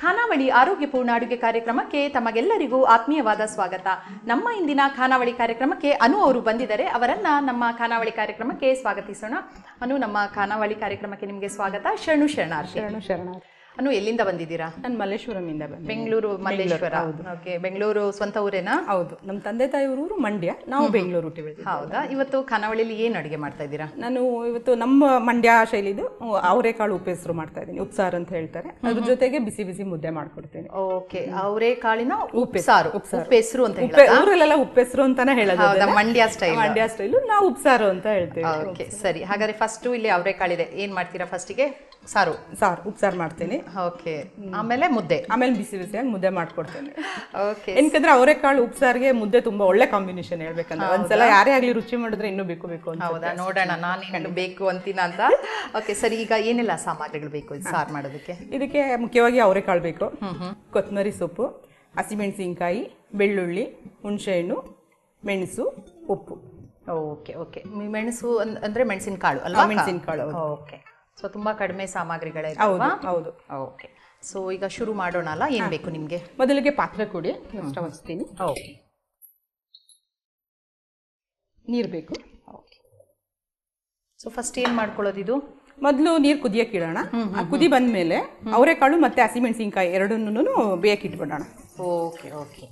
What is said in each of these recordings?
ಖಾನಾವಳಿ ಆರೋಗ್ಯಪೂರ್ಣ ಅಡುಗೆ ಕಾರ್ಯಕ್ರಮಕ್ಕೆ ತಮಗೆಲ್ಲರಿಗೂ ಆತ್ಮೀಯವಾದ ಸ್ವಾಗತ. ನಮ್ಮ ಇಂದಿನ ಖಾನಾವಳಿ ಕಾರ್ಯಕ್ರಮಕ್ಕೆ ಅನು ಅವರು ಬಂದಿದ್ದಾರೆ. ಅವರನ್ನ ನಮ್ಮ ಖಾನಾವಳಿ ಕಾರ್ಯಕ್ರಮಕ್ಕೆ ಸ್ವಾಗತಿಸೋಣ. ಅನು, ನಮ್ಮ ಖಾನಾವಳಿ ಕಾರ್ಯಕ್ರಮಕ್ಕೆ ನಿಮಗೆ ಸ್ವಾಗತ. ಶರಣಾರ್ಥಿ. ಅನು, ಎಲ್ಲಿಂದ ಬಂದಿದ್ದೀರಾ? ನಾನು ಮಲ್ಲೇಶ್ವರಮಿಂದ ಬಂದೆ. ಬೆಂಗಳೂರು ಮಲ್ಲೇಶ್ವರ. ಓಕೆ, ಬೆಂಗಳೂರು ಸ್ವಂತ ಊರೇನಾ? ಹೌದು, ನಮ್ಮ ತಂದೆ ತಾಯಿ ಊರು ಮಂಡ್ಯ, ನಾವು ಬೆಂಗಳೂರು ಹುಟ್ಟಿ. ಹೌದಾ? ಇವತ್ತು ಖಾನಾವಳಿಯಲ್ಲಿ ಏನು ಅಡುಗೆ ಮಾಡ್ತಾ ಇದ್ದೀರಾ? ನಾನು ಇವತ್ತು ನಮ್ಮ ಮಂಡ್ಯ ಶೈಲಿದು ಅವರೆಕಾಳು ಉಪ್ಪೆಸರು ಮಾಡ್ತಾ ಇದ್ದೀನಿ. ಉಪ್ಸಾರು ಅಂತ ಹೇಳ್ತಾರೆ. ಅದ್ರ ಜೊತೆಗೆ ಬಿಸಿ ಬಿಸಿ ಮುದ್ದೆ ಮಾಡ್ಕೊಡ್ತೀನಿ. ಓಕೆ, ಅವರೆಕಾಳಿನ ಉಪ್ಸಾರು, ಉಪ್ಪೆಸರು ಅಂತ ಹೇಳ್ತಾರೆ. ಊರಲ್ಲೆಲ್ಲ ಉಪ್ಪೆಸರು ಅಂತಾನೆ ಹೇಳೋದು. ಮಂಡ್ಯ ಸ್ಟೈಲ್, ನಾವು ಉಪ್ಸಾರು ಅಂತ ಹೇಳ್ತೇವೆ. ಓಕೆ, ಸರಿ. ಹಾಗಾದ್ರೆ ಫಸ್ಟ್ ಇಲ್ಲಿ ಅವರೆಕಾಳಿದೆ, ಏನ್ ಮಾಡ್ತೀರಾ? ಫಸ್ಟಿಗೆ ಸಾರು ಉಪ್ಸಾರು ಮಾಡ್ತೀನಿ. ಓಕೆ, ಆಮೇಲೆ ಮುದ್ದೆ, ಆಮೇಲೆ ಬಿಸಿ ಬಿಸಿಯಾಗಿ ಮುದ್ದೆ ಮಾಡ್ಕೊಡ್ತೇನೆ. ಓಕೆ, ಏನಕಂದ್ರೆ ಅವರೆಕಾಳು ಉಪ್ಸಾರಿಗೆ ಮುದ್ದೆ ತುಂಬಾ ಒಳ್ಳೆ ಕಾಂಬಿನೇಷನ್ ಹೇಳ್ಬೇಕಂದ್ರೆ. ಒಂದ್ಸಲ ಯಾರೇ ಆಗ್ಲಿ ರುಚಿ ಮಾಡಿದ್ರೆ ಇನ್ನೂ ಬೇಕು ಅಂತ. ಹೌದಾ? ನೋಡೋಣ, ನಾನು ಇನ್ನು ಬೇಕು ಅಂತೀನ ಅಂತ. ಓಕೆ, ಸರಿ. ಈಗ ಏನೆಲ್ಲ ಸಾಮಗ್ರಿಗಳು ಬೇಕು ಸಾರು ಮಾಡೋದಕ್ಕೆ? ಇದಕ್ಕೆ ಮುಖ್ಯವಾಗಿ ಅವರೆಕಾಳು ಬೇಕು, ಕೊತ್ತಂಬರಿ ಸೊಪ್ಪು, ಹಸಿಮೆಣಸಿನ್ಕಾಯಿ, ಬೆಳ್ಳುಳ್ಳಿ, ಹುಣಸೆಹಣ್ಣು, ಮೆಣಸು, ಉಪ್ಪು. ಓಕೆ ಓಕೆ, ಮೆಣಸು ಅಂದ್ರೆ ಮೆಣಸಿನಕಾಳು ಅಲ್ವಾ? ಮೆಣಸಿನಕಾಳು. ಓಕೆ, ಸೊ ತುಂಬಾ ಕಡಿಮೆ ಸಾಮಗ್ರಿಗಳೇ. ಹೌದು. ಓಕೆ, ಸೊ ಈಗ ಶುರು ಮಾಡೋಣ ಅಲ್ಲ? ಏನ್ ಬೇಕು ನಿಮ್ಗೆ? ಮೊದಲಿಗೆ ಪಾತ್ರೆ ಕೊಡಿ, ಸ್ಟವ್ ಹಚ್ತೀನಿ. ಓಕೆ, ನೀರು ಬೇಕು. ಓಕೆ, ಸೊ ಫಸ್ಟ್ ಏನ್ ಮಾಡ್ಕೊಳ್ಳೋದು? ಇದು ಮೊದಲು ನೀರು ಕುದಿಯಕ್ಕೆ ಇಡೋಣ. ಕುದಿ ಬಂದ್ಮೇಲೆ ಅವರೆಕಾಳು ಮತ್ತೆ ಹಸಿಮೆಣಸಿನ್ಕಾಯಿ ಎರಡನ್ನೂ ಬೇಯಕ್ಕೆ ಇಟ್ಬಿಡೋಣ. Okay okay.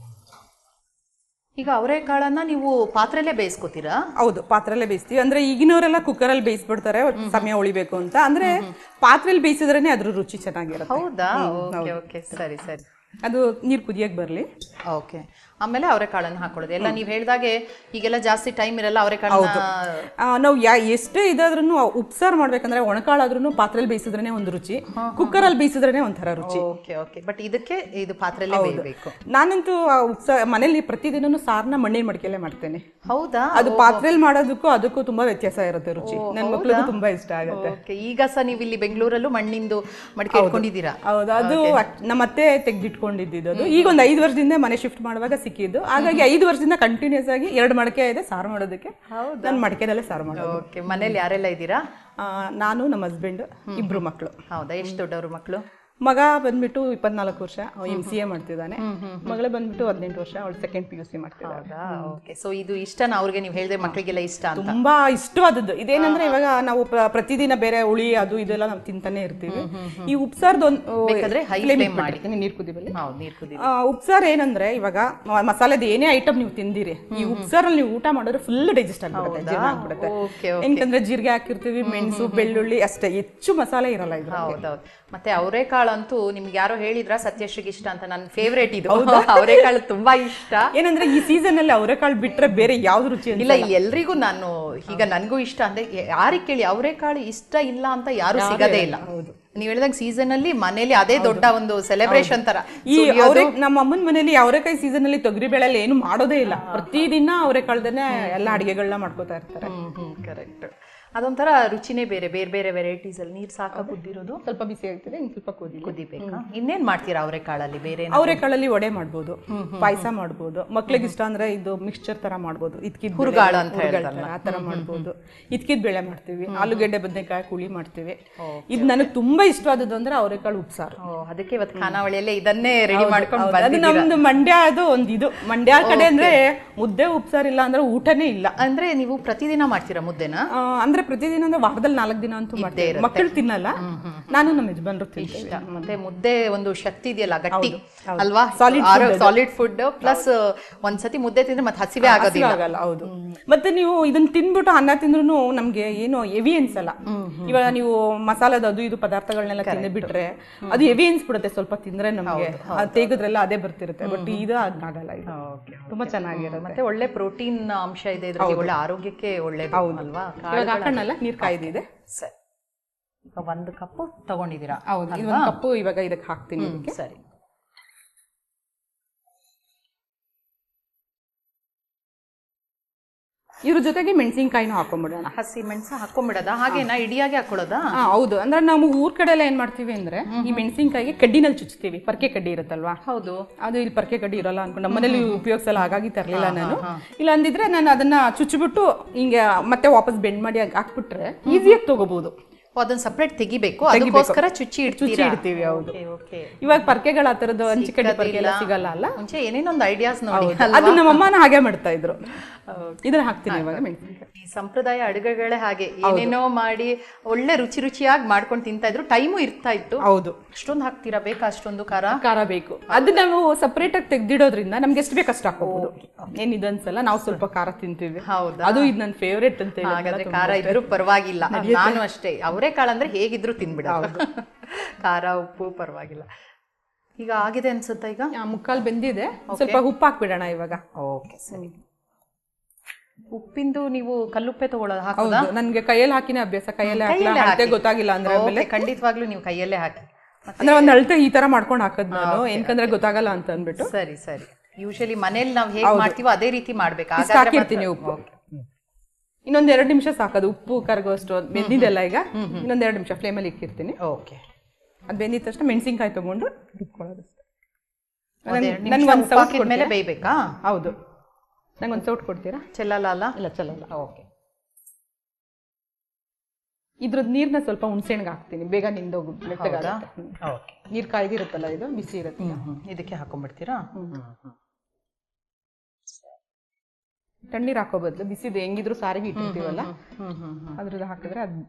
ಈಗ ಅವರೆಕಾಳನ್ನ ನೀವು ಪಾತ್ರೆಲ್ಲೇ ಬೇಯಿಸ್ಕೊತೀರಾ? ಹೌದು, ಪಾತ್ರೆಲ್ಲೇ ಬೇಯಿಸ್ತೀವಿ. ಅಂದ್ರೆ ಈಗಿನವರೆಲ್ಲ ಕುಕ್ಕರಲ್ಲಿ ಬೇಯಿಸ್ಬಿಡ್ತಾರೆ ಸಮಯ ಉಳಿಬೇಕು ಅಂತ. ಅಂದ್ರೆ ಪಾತ್ರೆಯಲ್ಲಿ ಬೇಯಿಸಿದ್ರೇನೆ ಅದ್ರ ರುಚಿ ಚೆನ್ನಾಗಿರುತ್ತೆ. ಹೌದಾ? ಓಕೆ ಓಕೆ, ಸರಿ ಸರಿ. ಅದು ನೀರು ಕುದಿಯಕ್ಕೆ ಬರಲಿ. ಓಕೆ, ಆಮೇಲೆ ಅವರೆಕಾಳನ್ನು ಹಾಕೊಳ್ಳೋದು. ಎಲ್ಲ ನೀವು ಹೇಳಿದಾಗೆ ಈಗೆಲ್ಲ ಜಾಸ್ತಿ ಟೈಮ್ ಇರಲ್ಲ ಅವರೆಕಾಳನ್ನ. ನಾವು ಎಷ್ಟೇ ಇದಾದ್ರೂ ಉಪ್ಸಾರು ಮಾಡ್ಬೇಕಂದ್ರೆ ಒಣಕಾಳಾದ್ರೂ ಪಾತ್ರೆಯಲ್ಲಿ ಬೇಯಿಸಿದ್ರೇನೆ ಒಂದು ರುಚಿ, ಕುಕ್ಕರಲ್ಲಿ ಬೇಯಿಸಿದ್ರೇನೆ ಒಂಥರ ರುಚಿ. ಓಕೆ ಓಕೆ, ಬಟ್ ಇದಕ್ಕೆ ಇದು ಪಾತ್ರೆಲ್ಲೇ ಬೇಯಬೇಕು. ನಾನಂತೂ ಮನೇಲಿ ಪ್ರತಿದಿನನೂ ಸಾರನ್ನ ಮಣ್ಣಿನ ಮಡಿಕೆಯಲ್ಲೇ ಮಾಡ್ತೇನೆ. ಹೌದಾ? ಅದು ಪಾತ್ರೆಯಲ್ಲಿ ಮಾಡೋದಕ್ಕೂ ಅದಕ್ಕೂ ತುಂಬಾ ವ್ಯತ್ಯಾಸ ಇರುತ್ತೆ ರುಚಿ. ನನ್ನ ಮಕ್ಳಿಗೂ ತುಂಬಾ ಇಷ್ಟ ಆಗುತ್ತೆ. ಈಗ ಸಹ ನೀವು ಇಲ್ಲಿ ಬೆಂಗಳೂರಲ್ಲೂ ಮಣ್ಣಿಂದು ಮಡಿಕೆ ಇಟ್ಕೊಂಡಿದ್ದೀರಾ? ಹೌದು, ಅದು ನಮ್ಮ ಅತ್ತೆ ತೆಗ್ದಿಟ್ಕೊಂಡಿದ್ದು. ಅದು ಈಗ ಒಂದು 5 ವರ್ಷದಿಂದ ಮನೆ ಶಿಫ್ಟ್ ಮಾಡುವಾಗ ಸಿಕ್ಕಿದ್ದು. ಹಾಗಾಗಿ 5 ವರ್ಷದಿಂದ ಕಂಟಿನ್ಯೂಸ್ ಆಗಿ 2 ಮಡಕೆ ಇದೆ ಸಾರು ಮಾಡೋದಕ್ಕೆ. ನಾನು ಮಡಕೆದಲ್ಲೇ ಸಾರು ಮಾಡೋದು. ಓಕೆ, ಮನೇಲಿ ಯಾರೆಲ್ಲ ಇದ್ದೀರಾ? ನಾನು, ನಮ್ಮ ಹಸ್ಬೆಂಡ್, 2 ಮಕ್ಕಳು. ಹೌದಾ? ಎಷ್ಟು ದೊಡ್ಡವರು ಮಕ್ಕಳು? ಮಗ ಬಂದ್ಬಿಟ್ಟು 24 ವರ್ಷ, MCA ಮಾಡ್ತಿದ್ದಾನೆ. ಮಗಳೇ ಬಂದ್ಬಿಟ್ಟು 18 ವರ್ಷ, ಅವಳು ಸೆಕೆಂಡ್ PUC ಮಾಡ್ತಿದ್ದಾಳೆ. ಓಕೆ, ಸೊ ಇದು ಇಷ್ಟನಾ ಅವ್ರಿಗೆ? ನೀವು ಹೇಳಿದ್ರೆ ಮಕ್ಕಳಿಗೆಲ್ಲ ಇಷ್ಟ ಅಂತ? ತುಂಬಾ ಇಷ್ಟವಾದದ್ದು. ಇದೇನಂದ್ರೆ ಇವಾಗ ನಾವು ಪ್ರತಿದಿನ ಬೇರೆ ಹುಳಿ ಅದು ಇದೆಲ್ಲ ನಾವು ತಿಂತಾನೆ ಇರ್ತೀವಿ. ಈ ಉಪ್ಸಾರ್ದು ನೀರು ಕುದಿಬಲ್ಲಿ. ಉಪ್ಸಾರು ಏನಂದ್ರೆ ಇವಾಗ ಮಸಾಲೆದು ಏನೇ ಐಟಮ್ ನೀವು ತಿಂದಿರಿ, ಈ ಉಪ್ಸಾರಲ್ಲಿ ನೀವು ಊಟ ಮಾಡಿದ್ರೆ ಫುಲ್ ಡೈಜೆಸ್ಟ್ ಆಗ್ಬಿಡುತ್ತೆ, ಜೀರ್ಣ ಆಗ್ಬಿಡುತ್ತೆ. ಯಾಕಂದ್ರೆ ಜೀರಿಗೆ ಹಾಕಿರ್ತೀವಿ, ಮೆಣಸು, ಬೆಳ್ಳುಳ್ಳಿ ಅಷ್ಟೇ, ಹೆಚ್ಚು ಮಸಾಲೆ ಇರಲ್ಲ ಇದು. ಹೌದೌದು. ಮತ್ತೆ ಅವರೆಕಾಳು ಅಂತೂ ನಿಮ್ಗೆ ಯಾರೋ ಹೇಳಿದ್ರ ಸತ್ಯಶ್ರೀಗೆ ಇಷ್ಟ ಅಂತ. ನನ್ನ ಫೇವ್ರೇಟ್ ಇದು ಅವರೆಕಾಳು, ತುಂಬಾ ಇಷ್ಟ. ಏನಂದ್ರೆ ಈ ಸೀಸನ್ ಅಲ್ಲಿ ಅವರೆಕಾಳು ಬಿಟ್ರೆ ಬೇರೆ ಯಾವ್ದು ರುಚಿ ಇಲ್ಲ. ಇಲ್ಲಿ ಎಲ್ರಿಗೂ ನಾನು ಈಗ ನನ್ಗೂ ಇಷ್ಟ ಅಂದ್ರೆ ಯಾರಿಗೆ ಕೇಳಿ ಅವರೆಕಾಳು ಇಷ್ಟ ಇಲ್ಲ ಅಂತ ಯಾರು ಸಿಗದೇ ಇಲ್ಲ. ನೀವ್ ಹೇಳಿದಾಗ ಸೀಸನ್ ಅಲ್ಲಿ ಮನೇಲಿ ಅದೇ ದೊಡ್ಡ ಒಂದು ಸೆಲೆಬ್ರೇಷನ್ ತರ. ಈ ನಮ್ಮ ಅಮ್ಮನ ಮನೇಲಿ ಅವರೆಕಾಯಿ ಸೀಸನ್ ಅಲ್ಲಿ ತೊಗರಿ ಬೇಳೆಲ್ಲ ಏನು ಮಾಡೋದೇ ಇಲ್ಲ. ಪ್ರತಿದಿನ ಅವರೆಕಾಳ್ದನೆ ಎಲ್ಲ ಅಡಿಗೆಗಳನ್ನ ಮಾಡ್ಕೋತಾ ಇರ್ತಾರೆ. ಕರೆಕ್ಟ್. ಅದೊಂಥರ ರುಚಿನೇ ಬೇರೆ. ಬೇರೆ ಬೇರೆ ವೆರೈಟೀಸ್ ಅಲ್ಲಿ. ನೀರ್ ಸಾಕ ಕುದ್ದಿರೋದು? ಸ್ವಲ್ಪ ಬಿಸಿ ಆಗ್ತದೆ, ಇನ್ನು ಸ್ವಲ್ಪ ಕುದಿಬೇಕಾ? ಇನ್ನೇನ್ ಮಾಡ್ತೀರಾ ಅವರೆಕಾಳಲ್ಲಿ? ಬೇರೆ ಅವರೆಕಾಳಲ್ಲಿ ವಡೆ ಮಾಡ್ಬೋದು, ಪಾಯಸ ಮಾಡ್ಬೋದು. ಮಕ್ಳಿಗೆ ಇಷ್ಟ ಅಂದ್ರೆ ಇದು ಮಿಕ್ಸ್ಚರ್ ತರ ಮಾಡ್ಬೋದು. ಇದ್ಕಿದ್ ಹುರುಗಾಳ ಅಂತ ಆ ತರ ಮಾಡ್ಬೋದು. ಇದ್ಕಿದ್ ಬೇಳೆ ಮಾಡ್ತೀವಿ, ಆಲೂಗೆಡ್ಡೆ ಬದನೆಕಾಯಿ ಹುಳಿ ಮಾಡ್ತೀವಿ. ಇದು ನನಗೆ ತುಂಬಾ ಇಷ್ಟವಾದದ್ದು ಅಂದ್ರೆ ಅವರೆಕಾಳು ಉಪ್ಸಾರು. ಅದಕ್ಕೆ ಇವತ್ತು ಖಾನಾವಳಿಯಲ್ಲೇ ಇದನ್ನೇ ರೆಡಿ ಮಾಡ್ಕೊಂಡು ಅದು ನಮ್ದು ಮಂಡ್ಯ. ಅದು ಒಂದು ಇದು ಮಂಡ್ಯ ಕಡೆ ಅಂದ್ರೆ ಮುದ್ದೆ ಉಪ್ಸಾರು ಇಲ್ಲ ಅಂದ್ರೆ ಊಟನೇ ಇಲ್ಲ. ಅಂದ್ರೆ ನೀವು ಪ್ರತಿದಿನ ಮಾಡ್ತೀರಾ ಮುದ್ದೆನ? ಅಂದ್ರೆ ಪ್ರತಿದಿನ ಅಂದ್ರೆ ವಾರದಲ್ಲಿ 4 ದಿನ ಅಂತೂ ಮಾಡ್ತೇವೆ. ಮಕ್ಕಳು ತಿನ್ನಲ್ಲ, ನಾನು ನಮ್ಮ ಯಜಮಾನರು ತಿಂತೀವಿ. ಮತ್ತೆ ಮುದ್ದೆ ಒಂದು ಶಕ್ತಿ ಇದೆಯಲ್ಲ, ಗಟ್ಟಿ ಅಲ್ವಾ, ಸಾಲಿಡ್ ಫುಡ್. ಪ್ಲಸ್ ಒಂದ್ಸತಿ ಮುದ್ದೆ ತಿಂದ್ರೆ ಮತ್ತೆ ಹಸಿವೆ ಆಗೋದಿಲ್ಲ. ಹೌದು. ಮತ್ತೆ ನೀವು ಇದನ್ನ ತಿನ್ಬಿಟ್ಟು ಅನ್ನ ತಿಂದ್ರು ನಮ್ಗೆ ಏನು ಹೆವಿ ಅನ್ಸಲ್ಲ. ಇವಾಗ ನೀವು ಮಸಾಲದ ಅದು ಇದು ಪದಾರ್ಥಗಳನ್ನೆಲ್ಲ ತಿಂದು ಬಿಟ್ರೆ ಅದು ಹೆವಿ ಅನ್ಸ್ಬಿಡುತ್ತೆ ಸ್ವಲ್ಪ ತಿಂದ್ರೆ. ನಮ್ಗೆ ತೆಗೆದ್ರೆಲ್ಲ ಅದೇ ಬರ್ತಿರುತ್ತೆ. ಬಟ್ ಇದು ಆಗಲ್ಲ. ಇದು ತುಂಬಾ ಚೆನ್ನಾಗಿರುತ್ತೆ. ಮತ್ತೆ ಒಳ್ಳೆ ಪ್ರೋಟೀನ್ ಅಂಶ ಇದೆ ಇದ್ರಲ್ಲಿ, ಒಳ್ಳೆ ಆರೋಗ್ಯಕ್ಕೆ ಒಳ್ಳೇದು ಅಲ್ವಾ? ನೀರ್ ಕಾಯ್ದಿದೆ. ಸರಿ, ಈಗ 1 ಕಪ್ ತಗೊಂಡಿದ್ದೀರಾ? ಹೌದು, 1 ಕಪ್ ಇವಾಗ ಇದಕ್ಕೆ ಹಾಕ್ತೀನಿ. ಸರಿ. ಇದ್ರ ಜೊತೆಗೆ ಮೆಣಸಿನ್ಕಾಯಿನೂ ಹಾಕೊಂಡ್ಬಿಡೋಣ. ಹಸಿ ಮೆಣಸು ಹಾಕೊಂಡ್ಬಿಡೋದ? ಹಾಗೇನಾ ಇಡಿಯಾಗಿ ಹಾಕೊಳ್ಳೋದಾ? ಹೌದು. ಅಂದ್ರೆ ನಾವು ಊರ್ ಕಡೆ ಎಲ್ಲ ಏನ್ ಮಾಡ್ತೀವಿ ಅಂದ್ರೆ ಈ ಮೆಣಸಿನ್ಕಾಯಿಗೆ ಕಡ್ಡಿನಲ್ಲಿ ಚುಚ್ತೀವಿ. ಪರ್ಕೆ ಕಡ್ಡಿ ಇರುತ್ತಲ್ವಾ? ಹೌದು. ಅದು ಇಲ್ಲಿ ಪರ್ಕೆ ಕಡ್ಡಿ ಇರಲ್ಲ ಅನ್ಕೊಂಡು ನಮ್ಮನೇಲಿ ಉಪಯೋಗಿಸಲ್ಲ, ಹಾಗಾಗಿ ತರ್ಲಿಲ್ಲ ನಾನು. ಇಲ್ಲ ಅಂದಿದ್ರೆ ನಾನು ಅದನ್ನ ಚುಚ್ಚಿಬಿಟ್ಟು ಹಿಂಗೆ ಮತ್ತೆ ವಾಪಸ್ ಬೆಂಡ್ ಮಾಡಿ ಹಾಕ್ಬಿಟ್ರೆ ಈಸಿಯಾಗಿ ತಗೋಬಹುದು. ಅದನ್ನ ಸಪ್ರೇಟ್ ತೆಗಿಬೇಕು, ಅದಕ್ಕೋಸ್ಕರ ಚುಚ್ಚಿ ಇಡ್ತೀವಿ. ಹೌದು. ಇವಾಗ ಪರ್ಕೆಗಳ ಆ ತರದ್ದು ಹಂಚಿಕಡ್ಡಿ ಪರ್ಕೆ ಎಲ್ಲ ಸಿಗಲ್ಲ ಅಲ್ಲ, ಮುಂಚೆ ಏನೇನೊಂದು ಐಡಿಯಾಸ್ ನೋಡಿ ಅದು ನಮ್ಮ ಅಮ್ಮನ ಹಾಗೆ ಮಾಡ್ತಾ ಇದ್ರು. ಇದನ್ನ ಹಾಕ್ತೀನಿ ಇವಾಗ ಮೆಣಸಿನಕಾಯಿ. ಈ ಸಂಪ್ರದಾಯ ಅಡುಗೆಗಳೇ ಹಾಗೆ ಏನೇನೋ ಮಾಡಿ ಒಳ್ಳೆ ರುಚಿ ರುಚಿಯಾಗಿ ಮಾಡ್ಕೊಂಡು ತಿಂತಾ ಇದ್ರು, ಟೈಮು ಇರ್ತಾ ಇತ್ತು. ಹೌದು. ಅಷ್ಟೊಂದು ಹಾಕ್ತೀರಾ? ಬೇಕಾ ಅಷ್ಟೊಂದು ಖಾರ ಬೇಕು. ಅದು ನಾವು ಸಪರೇಟ್ ಆಗಿ ತೆಗ್ದಿಡೋದ್ರಿಂದ ನಮ್ಗೆ ಎಷ್ಟು ಬೇಕು ಅಷ್ಟು ಹಾಕೋಬಹುದು. ಏನ್ ಇದನ್ಸಲ್ಲ, ನಾವು ಸ್ವಲ್ಪ ಖಾರ ತಿಂತೀವಿ. ಹೌದಾ? ಅದು ಇದು ನನ್ನ ಫೇವ್ರೇಟ್ ಅಂತ ಹೇಳಿ. ಹಾಗಾದ್ರೆ ಖಾರ ಇದ್ರು ಪರವಾಗಿಲ್ಲ, ನಾನು ಅಷ್ಟೇ. ಅವರೇಕಾಳು ಅಂದ್ರೆ ಹೇಗಿದ್ರು ತಿನ್ಬಿಡೋದು, ಖಾರ ಉಪ್ಪು ಪರವಾಗಿಲ್ಲ. ಈಗ ಆಗಿದೆ ಅನ್ಸುತ್ತಾ? ಈಗ ಮುಕ್ಕಾಲ್ ಬೆಂದಿದೆ, ಸ್ವಲ್ಪ ಉಪ್ಪು ಹಾಕ್ಬಿಡೋಣ ಇವಾಗ. ಓಕೆ, ಸರಿ. ಉಪ್ಪಿಂದು ನೀವು ಕಲ್ಲುಪ್ಪೆ ತಗೊಳ್ಳೋದು ಹಾಕೋದಾ? ನನ್ಗೆ ಕೈಯಲ್ಲಿ ಹಾಕಿನೇ ಅಭ್ಯಾಸ. ಕೈಯಲ್ಲೇ ಗೊತ್ತಾಗಿಲ್ಲ ಅಂದ್ರೆ ಆಮೇಲೆ ಖಂಡಿತವಾಗ್ಲೂ ನೀವು ಕೈಯಲ್ಲೇ ಹಾಕಿ. ಅಂದ್ರೆ ಒಂದ್ ಅಳತೆ ಈ ತರ ಮಾಡ್ಕೊಂಡು ಹಾಕದ್ ನಾನು, ಏನಕಂದ್ರೆ ಗೊತ್ತಾಗಲ್ಲ ಅಂತ ಅಂದ್ಬಿಟ್ಟು. ಸರಿ ಸರಿ. ಯೂಶಲಿ ಮನೇಲಿ ನಾವು ಹೇಗೆ ಮಾಡ್ತೀವೋ ಅದೇ ರೀತಿ ಮಾಡ್ಬೇಕು. ಹಾಕಿರ್ತೀನಿ ಉಪ್ಪು. ಇನ್ನೊಂದ್ 2 ನಿಮಿಷ ಸಾಕದು ಉಪ್ಪು ಕರಗೋಷ್ಟು. ಬೆಂದಿದೆಲ್ಲ ಈಗ, ಇನ್ನೊಂದ್ 2 ನಿಮಿಷ ಫ್ಲೇಮಲ್ಲಿ ಇಕ್ಕಿರ್ತೀನಿ. ಓಕೆ. ಅದು ಬೆಂದಿದ ತಕ್ಷಣ ಮೆಣಸಿನ್ಕಾಯಿ ತಗೊಂಡು ರುಬ್ಕೊಳ್ಳೋದು. ನನ್ಗೊಂದು ಸೌಟ್ ಮೇಲೆ ಬೇಯ್ಬೇಕಾ? ಹೌದು. ನಂಗೊಂದು ಸೌಟ್ ಕೊಡ್ತೀರಾ? ಚೆಲ್ಲಲ್ಲ? ಇಲ್ಲ ಚೆಲ್ಲಲ್ಲ. ಓಕೆ. ಇದ್ರದ್ದು ನೀರ್ನ ಸ್ವಲ್ಪ ಹುಣಸೆಹಣ್ಣಿಗೆ ಹಾಕ್ತೀನಿ, ಬೇಗ ನಿಂದೋಗು ಮೆತ್ತಗಾದ. ನೀರ್ ಕಾಯ್ದಿರುತ್ತಲ್ಲ, ಇದು ಬಿಸಿ ಇರುತ್ತೆ, ಇದಕ್ಕೆ ಹಾಕೊಂಡ್ಬಿಡ್ತೀರಾ? ತಣ್ಣೀರ್ ಹಾಕೋ ಬದಲು ಬಿಸಿದು ಹೆಂಗಿದ್ರು ಸಾರಿಗೆ ಇಟ್ಟಿರ್ತೀವಲ್ಲ, ಅದ್ರದ್ದು ಹಾಕಿದ್ರೆ ಅದು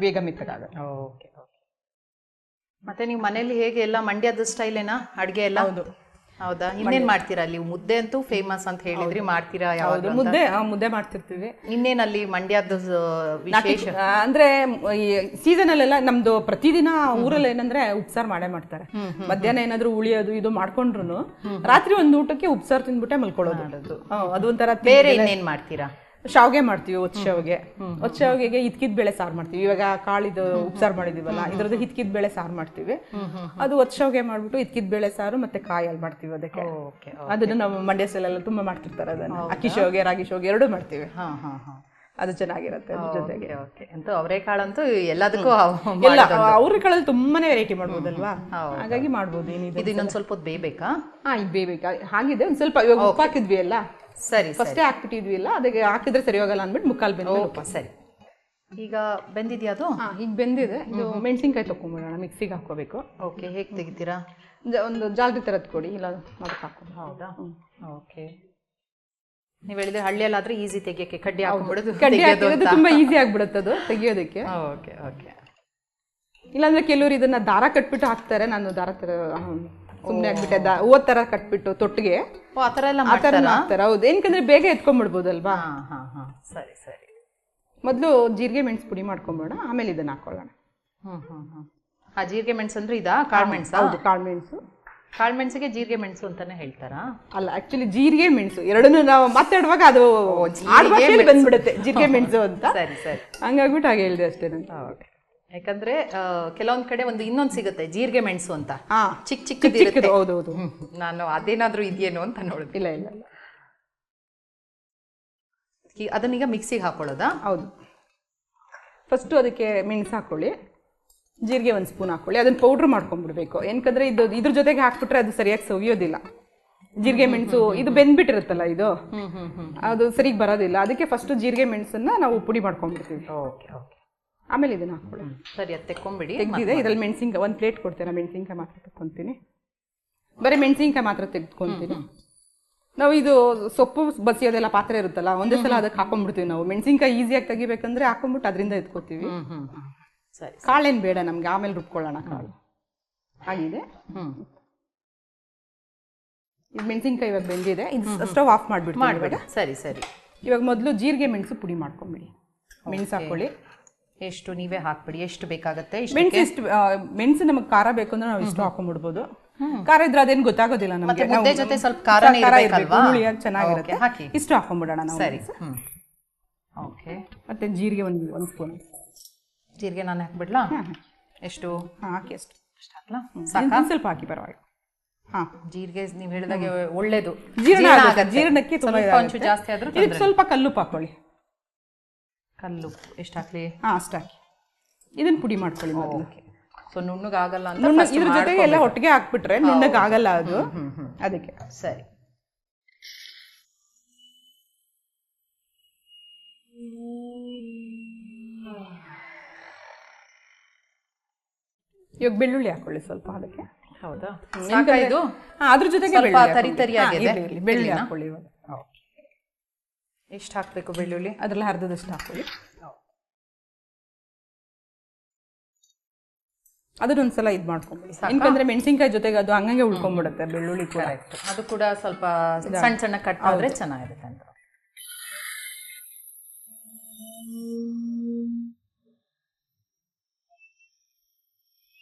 ಬೇಗ ಮೆತ್ತಗಾಗುತ್ತೆ. ಓಕೆ. ಮತ್ತೆ ನೀವು ಮನೇಲಿ ಹೇಗೆ ಎಲ್ಲ ಮಂಡ್ಯದ ಸ್ಟೈಲ್ ಏನಾ ಅಡ್ಗೆ ಎಲ್ಲ? ಹೌದಾ? ಇನ್ನೇನ್ ಮಾಡ್ತೀರಾ ಅಲ್ಲಿ? ಮುದ್ದೆ ಅಂತೂ ಫೇಮಸ್ ಅಂತ ಹೇಳಿದ್ರಿ, ಮಾಡ್ತೀರಾ? ಯಾವ್ದು? ಮುದ್ದೆ ಮಾಡ್ತಿರ್ತೀವಿ. ಇನ್ನೇನಲ್ಲಿ ಮಂಡ್ಯದ ವಿಶೇಷ ಅಂದ್ರೆ ಈ ಸೀಸನ್ ಅಲ್ಲೆಲ್ಲ ನಮ್ದು ಪ್ರತಿದಿನ ಊರಲ್ಲಿ ಏನಂದ್ರೆ ಉಪ್ಸಾರು ಮಾಡೇ ಮಾಡ್ತಾರೆ. ಮಧ್ಯಾಹ್ನ ಏನಾದ್ರು ಉಳಿಯೋದು ಇದು ಮಾಡ್ಕೊಂಡ್ರು ರಾತ್ರಿ ಒಂದು ಊಟಕ್ಕೆ ಉಪ್ಸಾರು ತಿಂದ್ಬಿಟ್ಟೆ ಮಲ್ಕೊಳ್ಳೋದು. ಅದು ಒಂಥರ. ಬೇರೆ ಇನ್ನೇನ್ ಮಾಡ್ತೀರಾ? ಶಾವ್ಗೆ ಮಾಡ್ತೀವಿ, ಒತ್ ಶಾವ್ಗೆಗೆ ಹಿತ್ಕಿದ ಬೇಳೆ ಸಾರು ಮಾಡ್ತೀವಿ. ಇವಾಗ ಕಾಳಿದು ಉಪ್ಸಾರು ಮಾಡಿದೀವಲ್ಲ, ಇದ್ರದ್ದು ಹಿತ್ಕಿದ ಬೇಳೆ ಸಾರು ಮಾಡ್ತೀವಿ. ಅದು ಒತ್ ಶಾವ್ಗೆ ಮಾಡ್ಬಿಟ್ಟು ಹಿತ್ಕಿದ ಬೇಳೆ ಸಾರು ಮತ್ತೆ ಕಾಯಲ್ಲಿ ಮಾಡ್ತೀವಿ ಅದಕ್ಕೆ. ಅದನ್ನ ನಾವು ಮಂಡ್ಯ ಸೈಲೆಲ್ಲ ತುಂಬಾ ಮಾಡ್ತಿರ್ತಾರೆ. ಅದನ್ನ ಅಕ್ಕಿ ಶಾವ್ಗೆ, ರಾಗಿ ಶಾವ್ಗೆ ಎರಡೂ ಮಾಡ್ತೀವಿ. ಅದು ಚೆನ್ನಾಗಿರುತ್ತೆ. ಅದ್ರ ಜೊತೆಗೆ ಅಂತೂ ಅವರೆಕಾಳಂತೂ ಎಲ್ಲದಕ್ಕೂ ಅವರೆಕಾಳಲ್ಲಿ ತುಂಬಾನೇ ವೆರೈಟಿ ಮಾಡ್ಬೋದಲ್ವಾ, ಹಾಗಾಗಿ ಮಾಡ್ಬೋದು. ಏನಿದೆ, ಇನ್ನೊಂದ್ ಸ್ವಲ್ಪ ಹೊತ್ತು ಬೇಯ್ಬೇಕಾ? ಈಗ ಬೇಯ್ಬೇಕಾ? ಹಾಗಿದೆ. ಒಂದ್ ಸ್ವಲ್ಪ ಇವಾಗ ಉಪ್ಪು ಹಾಕಿದ್ವಿ ಅಲ್ಲ, ಸರಿ, ಫಸ್ಟೇ ಹಾಕ್ಬಿಟ್ಟಿದ್ವಿ ಇಲ್ಲ, ಅದಕ್ಕೆ ಹಾಕಿದ್ರೆ ಸರಿ ಹೋಗಲ್ಲ ಅಂದ್ಬಿಟ್ಟು ಮುಕ್ಕಾಲ್ ಬೆಂದ. ಸರಿ. ಈಗ ಬೆಂದಿದ್ಯಾ ಅದು? ಈಗ ಬೆಂದಿದೆ. ಇದು ಮೆಣಸಿನ್ಕಾಯಿ ತಕೊಂಡ್ಬಿಡೋಣ, ಮಿಕ್ಸಿಗೆ ಹಾಕೋಬೇಕು. ಓಕೆ. ಹೇಗೆ ತೆಗಿತೀರಾ? ಒಂದು ಜಾಲರಿ ತರದ್ ಕೊಡಿ, ಇಲ್ಲ ಅದಕ್ಕೆ ಹಾಕೋದು. ಹೌದಾ? ಓಕೆ. ನೀವು ಹೇಳಿದ್ರೆ ಹಳ್ಳಿಯಲ್ಲಾದ್ರೆ ಈಸಿ ತೆಗಿಯಕ್ಕೆ, ಕಡ್ಡಿ ಹಾಕೊಂಡ್ಬಿಡೋದು. ಕಡ್ಡಿ ಹಾಕಿರೋದು ತುಂಬಾ ಈಸಿ ಆಗ್ಬಿಡುತ್ತೆ ಅದು ತೆಗಿಯೋದಕ್ಕೆ. Okay okay. ಇಲ್ಲಾಂದ್ರೆ ಕೆಲವರು ಇದನ್ನ ದಾರ ಕಟ್ಬಿಟ್ಟು ಹಾಕ್ತಾರೆ. ನಾನು ದಾರ ತರ ಸುಮ್ಮನೆ ಆಗ್ಬಿಟ್ಟೆ, ಓದ್ ತರ ಕಟ್ಬಿಟ್ಟು ತೊಟ್ಟಿಗೆ ಆ ಥರ ಎಲ್ಲ ಹಾಕ್ತಾರೆ. ಹೌದು, ಏನಕ್ಕಂದ್ರೆ ಬೇಗ ಎತ್ಕೊಂಡ್ಬಿಡ್ಬೋದಲ್ವಾ. ಸರಿ ಸರಿ. ಮೊದಲು ಜೀರಿಗೆ ಮೆಣಸು ಪುಡಿ ಮಾಡ್ಕೊಂಬೋಣ, ಆಮೇಲೆ ಇದನ್ನ ಹಾಕೊಳ್ಳೋಣ. ಆ ಜೀರಿಗೆ ಮೆಣಸು ಅಂದ್ರೆ ಇದಾ? ಕಾಳುಮೆಣಸು? ಹೌದು, ಕಾಳುಮೆಣಸು. ಕಾಳುಮೆಣಸಿಗೆ ಜೀರಿಗೆ ಮೆಣಸು ಅಂತಾನೆ ಹೇಳ್ತಾರಾ? ಅಲ್ಲ, ಆಕ್ಚುಲಿ ಜೀರಿಗೆ ಮೆಣಸು ಎರಡನ್ನೂ ನಾವು ಮಾತಾಡುವಾಗ ಅದು ಬಂದ್ಬಿಡುತ್ತೆ ಜೀರಿಗೆ ಮೆಣಸು ಅಂತ. ಸರಿ ಸರಿ. ಹಂಗಾಗ್ಬಿಟ್ಟು ಹಾಗೆ ಹೇಳಿದೆ ಅಷ್ಟೇ ನಾನು. ಯಾಕಂದ್ರೆ ಕೆಲವೊಂದ್ ಕಡೆ ಒಂದು ಇನ್ನೊಂದು ಸಿಗುತ್ತೆ ಜೀರಿಗೆ ಮೆಣಸು ಅಂತ, ಚಿಕ್ಕ ಚಿಕ್ಕದಿರುತ್ತೆ. ಹೌದೌದು. ನಾನು ಅದೇನಾದ್ರೂ ಇದೆಯೇನೋ ಅಂತ ನೋಡಿದೆ. ಇಲ್ಲ ಇಲ್ಲ. ಅದನ್ನೀಗ ಮಿಕ್ಸಿಗೆ ಹಾಕೊಳ್ಳೋದಾ? ಹೌದು. ಫಸ್ಟು ಅದಕ್ಕೆ ಮೆಣಸು ಹಾಕೊಳ್ಳಿ, ಜೀರಿಗೆ 1 ಸ್ಪೂನ್ ಹಾಕೊಳ್ಳಿ. ಅದನ್ನ ಪೌಡ್ರ್ ಮಾಡ್ಕೊಂಡ್ಬಿಡ್ಬೇಕು. ಏನಕಂದ್ರೆ ಇದ್ರ ಜೊತೆಗೆ ಹಾಕ್ಬಿಟ್ರೆ ಅದು ಸರಿಯಾಗಿ ಸವಿಯೋದಿಲ್ಲ. ಜೀರಿಗೆ ಮೆಣಸು ಇದು ಬೆಂದ್ಬಿಟ್ಟಿರುತ್ತಲ್ಲ, ಇದು ಅದು ಸರಿಗೆ ಬರೋದಿಲ್ಲ. ಅದಕ್ಕೆ ಫಸ್ಟ್ ಜೀರಿಗೆ ಮೆಣಸನ್ನ ನಾವು ಪುಡಿ ಮಾಡ್ಕೊಂಡ್ಬಿಡ್ತೀವಿ. Okay okay. ಆಮೇಲೆ ಇದನ್ನ ಹಾಕೊಳ್ಳಿ. ಸರಿ, ಅದು ತೆಕ್ಕೊಂಬಿಡಿ. ತೆಗ್ದಿದೆ. ಇದ್ರಲ್ಲಿ ಮೆಣಸಿನ್ಕಾಯಿ 1 ಪ್ಲೇಟ್ ಕೊಡ್ತೀರಾ? ಮೆಣಸಿನ್ಕಾಯಿ ಮಾತ್ರ ತೆಕ್ಕೊಂತೀನಿ, ಬರೀ ಮೆಣಸಿನ್ಕಾಯಿ ಮಾತ್ರ ತೆಗೆದುಕೊಂತೀನಿ. ನಾವು ಇದು ಸೊಪ್ಪು ಬಸಿಯೋದೆಲ್ಲ ಪಾತ್ರೆ ಇರುತ್ತಲ್ಲ, ಒಂದೇ ಸಲ ಅದಕ್ಕೆ ಹಾಕೊಂಡ್ಬಿಡ್ತೀವಿ ನಾವು. ಮೆಣಸಿನ್ಕಾಯಿ ಈಸಿಯಾಗಿ ತೆಗಿಬೇಕಂದ್ರೆ ಹಾಕೊಂಡ್ಬಿಟ್ಟು ಅದರಿಂದ ಎತ್ಕೋತೀವಿ. ಸರಿ. ಕಾಳೇನು ಬೇಡ ನಮ್ಗೆ, ಆಮೇಲೆ ರುಬ್ಕೊಳ್ಳೋಣ ಕಾಳು. ಆಗಿದೆ. ಈಗ ಮೆಣಸಿನ್ಕಾಯಿ ಇವಾಗ ಬೆಂದಿದೆ, ಇದು ಸ್ಟವ್ ಆಫ್ ಮಾಡಿಬಿಡ್ತೀವಿ. ಸರಿ ಸರಿ. ಇವಾಗ ಮೊದಲು ಜೀರಿಗೆ ಮೆಣಸು ಪುಡಿ ಮಾಡ್ಕೊಂಬಿಡಿ. ಮೆಣಸು ಹಾಕೊಳ್ಳಿ. ಎಷ್ಟು ನೀವೇ ಹಾಕ್ಬಿಡಿ, ಎಷ್ಟು ಬೇಕಾಗುತ್ತೆ ಮೆಣಸು ನಮಗೆ ಖಾರ ಬೇಕು ಅಂದ್ರೆ ನಾವು ಇಷ್ಟು ಹಾಕೊಂಡ್ಬಿಡ್ಬೋದು. ಖಾರ ಇದ್ರೆ ಅದೇನು ಗೊತ್ತಾಗೋದಿಲ್ಲ ನಮಗೆ. ಮುದ್ದೆ ಜೊತೆ ಸ್ವಲ್ಪ ಖಾರ ಚೆನ್ನಾಗಿರುತ್ತೆ. ಇಷ್ಟು ಹಾಕೊಂಡ್ಬಿಡೋಣ ನಾವು. ಸರಿ. ಓಕೆ. ಮತ್ತೆ ಜೀರಿಗೆ ಒಂದು ಸ್ಪೂನ್ ಜೀರಿಗೆ ನಾನು ಹಾಕ್ಬಿಡ್ಲಾ? ಎಷ್ಟು ಹಾಕಿ? ಅಷ್ಟು ಹಾಕ್ಲಾ? ಸ್ವಲ್ಪ ಹಾಕಿ, ಪರವಾಗಿಲ್ಲ. ಜೀರಿಗೆ ನೀವು ಹೇಳಿದಾಗೆ ಒಳ್ಳೇದು, ಜೀರ್ಣಕ್ಕೆ ಒಂಚೂರು ಜಾಸ್ತಿ ಆದ್ರೂ ಸ್ವಲ್ಪ ಕಲ್ಲುಪ್ಪು ಹಾಕೊಳ್ಳಿ. ಕಲ್ಲುಪ್ಪು ಎಷ್ಟು ಹಾಕ್ಲಿ? ಅಷ್ಟು ಹಾಕಿ. ಇದನ್ನ ಪುಡಿ ಮಾಡ್ಕೊಳ್ಳಿ ಮೊದಲು. ಸೊ ನುಣ್ಣಗಾಗಲ್ಲ ಅಂತ ಇದ್ರ ಜೊತೆಗೆ ಎಲ್ಲ ಒಟ್ಟಿಗೆ ಹಾಕ್ಬಿಟ್ರೆ ನುಣ್ಣಗಾಗಲ್ಲ ಅದು, ಅದಕ್ಕೆ. ಸರಿ. ಇವಾಗ ಬೆಳ್ಳುಳ್ಳಿ ಹಾಕೊಳ್ಳಿ ಸ್ವಲ್ಪ ಅದಕ್ಕೆ. ಹೌದಾ, ಇದು ಅದ್ರ ಜೊತೆಗೆ ಸ್ವಲ್ಪ ತರಿತರಿಯಾಗಿದೆ. ಬೆಳ್ಳುಳ್ಳಿ ಹಾಕೊಳ್ಳಿ ಇವಾಗ. ಎಷ್ಟು ಹಾಕಬೇಕು ಬೆಳ್ಳುಳ್ಳಿ? ಅದ್ರಲ್ಲಿ ಅರ್ಧದಷ್ಟು ಹಾಕೊಳ್ಳಿ. ಅದನ್ನೊಂದ್ಸಲ ಇದು ಮಾಡ್ಕೊಂಬಿಡಿ, ಯಾಕಂದ್ರೆ ಮೆಣಸಿನ್ಕಾಯಿ ಜೊತೆಗೆ ಅದು ಹಂಗಂಗೆ ಉಳ್ಕೊಂಡ್ಬಿಡುತ್ತೆ ಬೆಳ್ಳುಳ್ಳಿ ಕೂಡ. ಅದು ಕೂಡ ಸ್ವಲ್ಪ ಸಣ್ಣ ಸಣ್ಣ ಕಟ್ ಆದ್ರೆ ಚೆನ್ನಾಗಿರುತ್ತೆ ಅಂತ.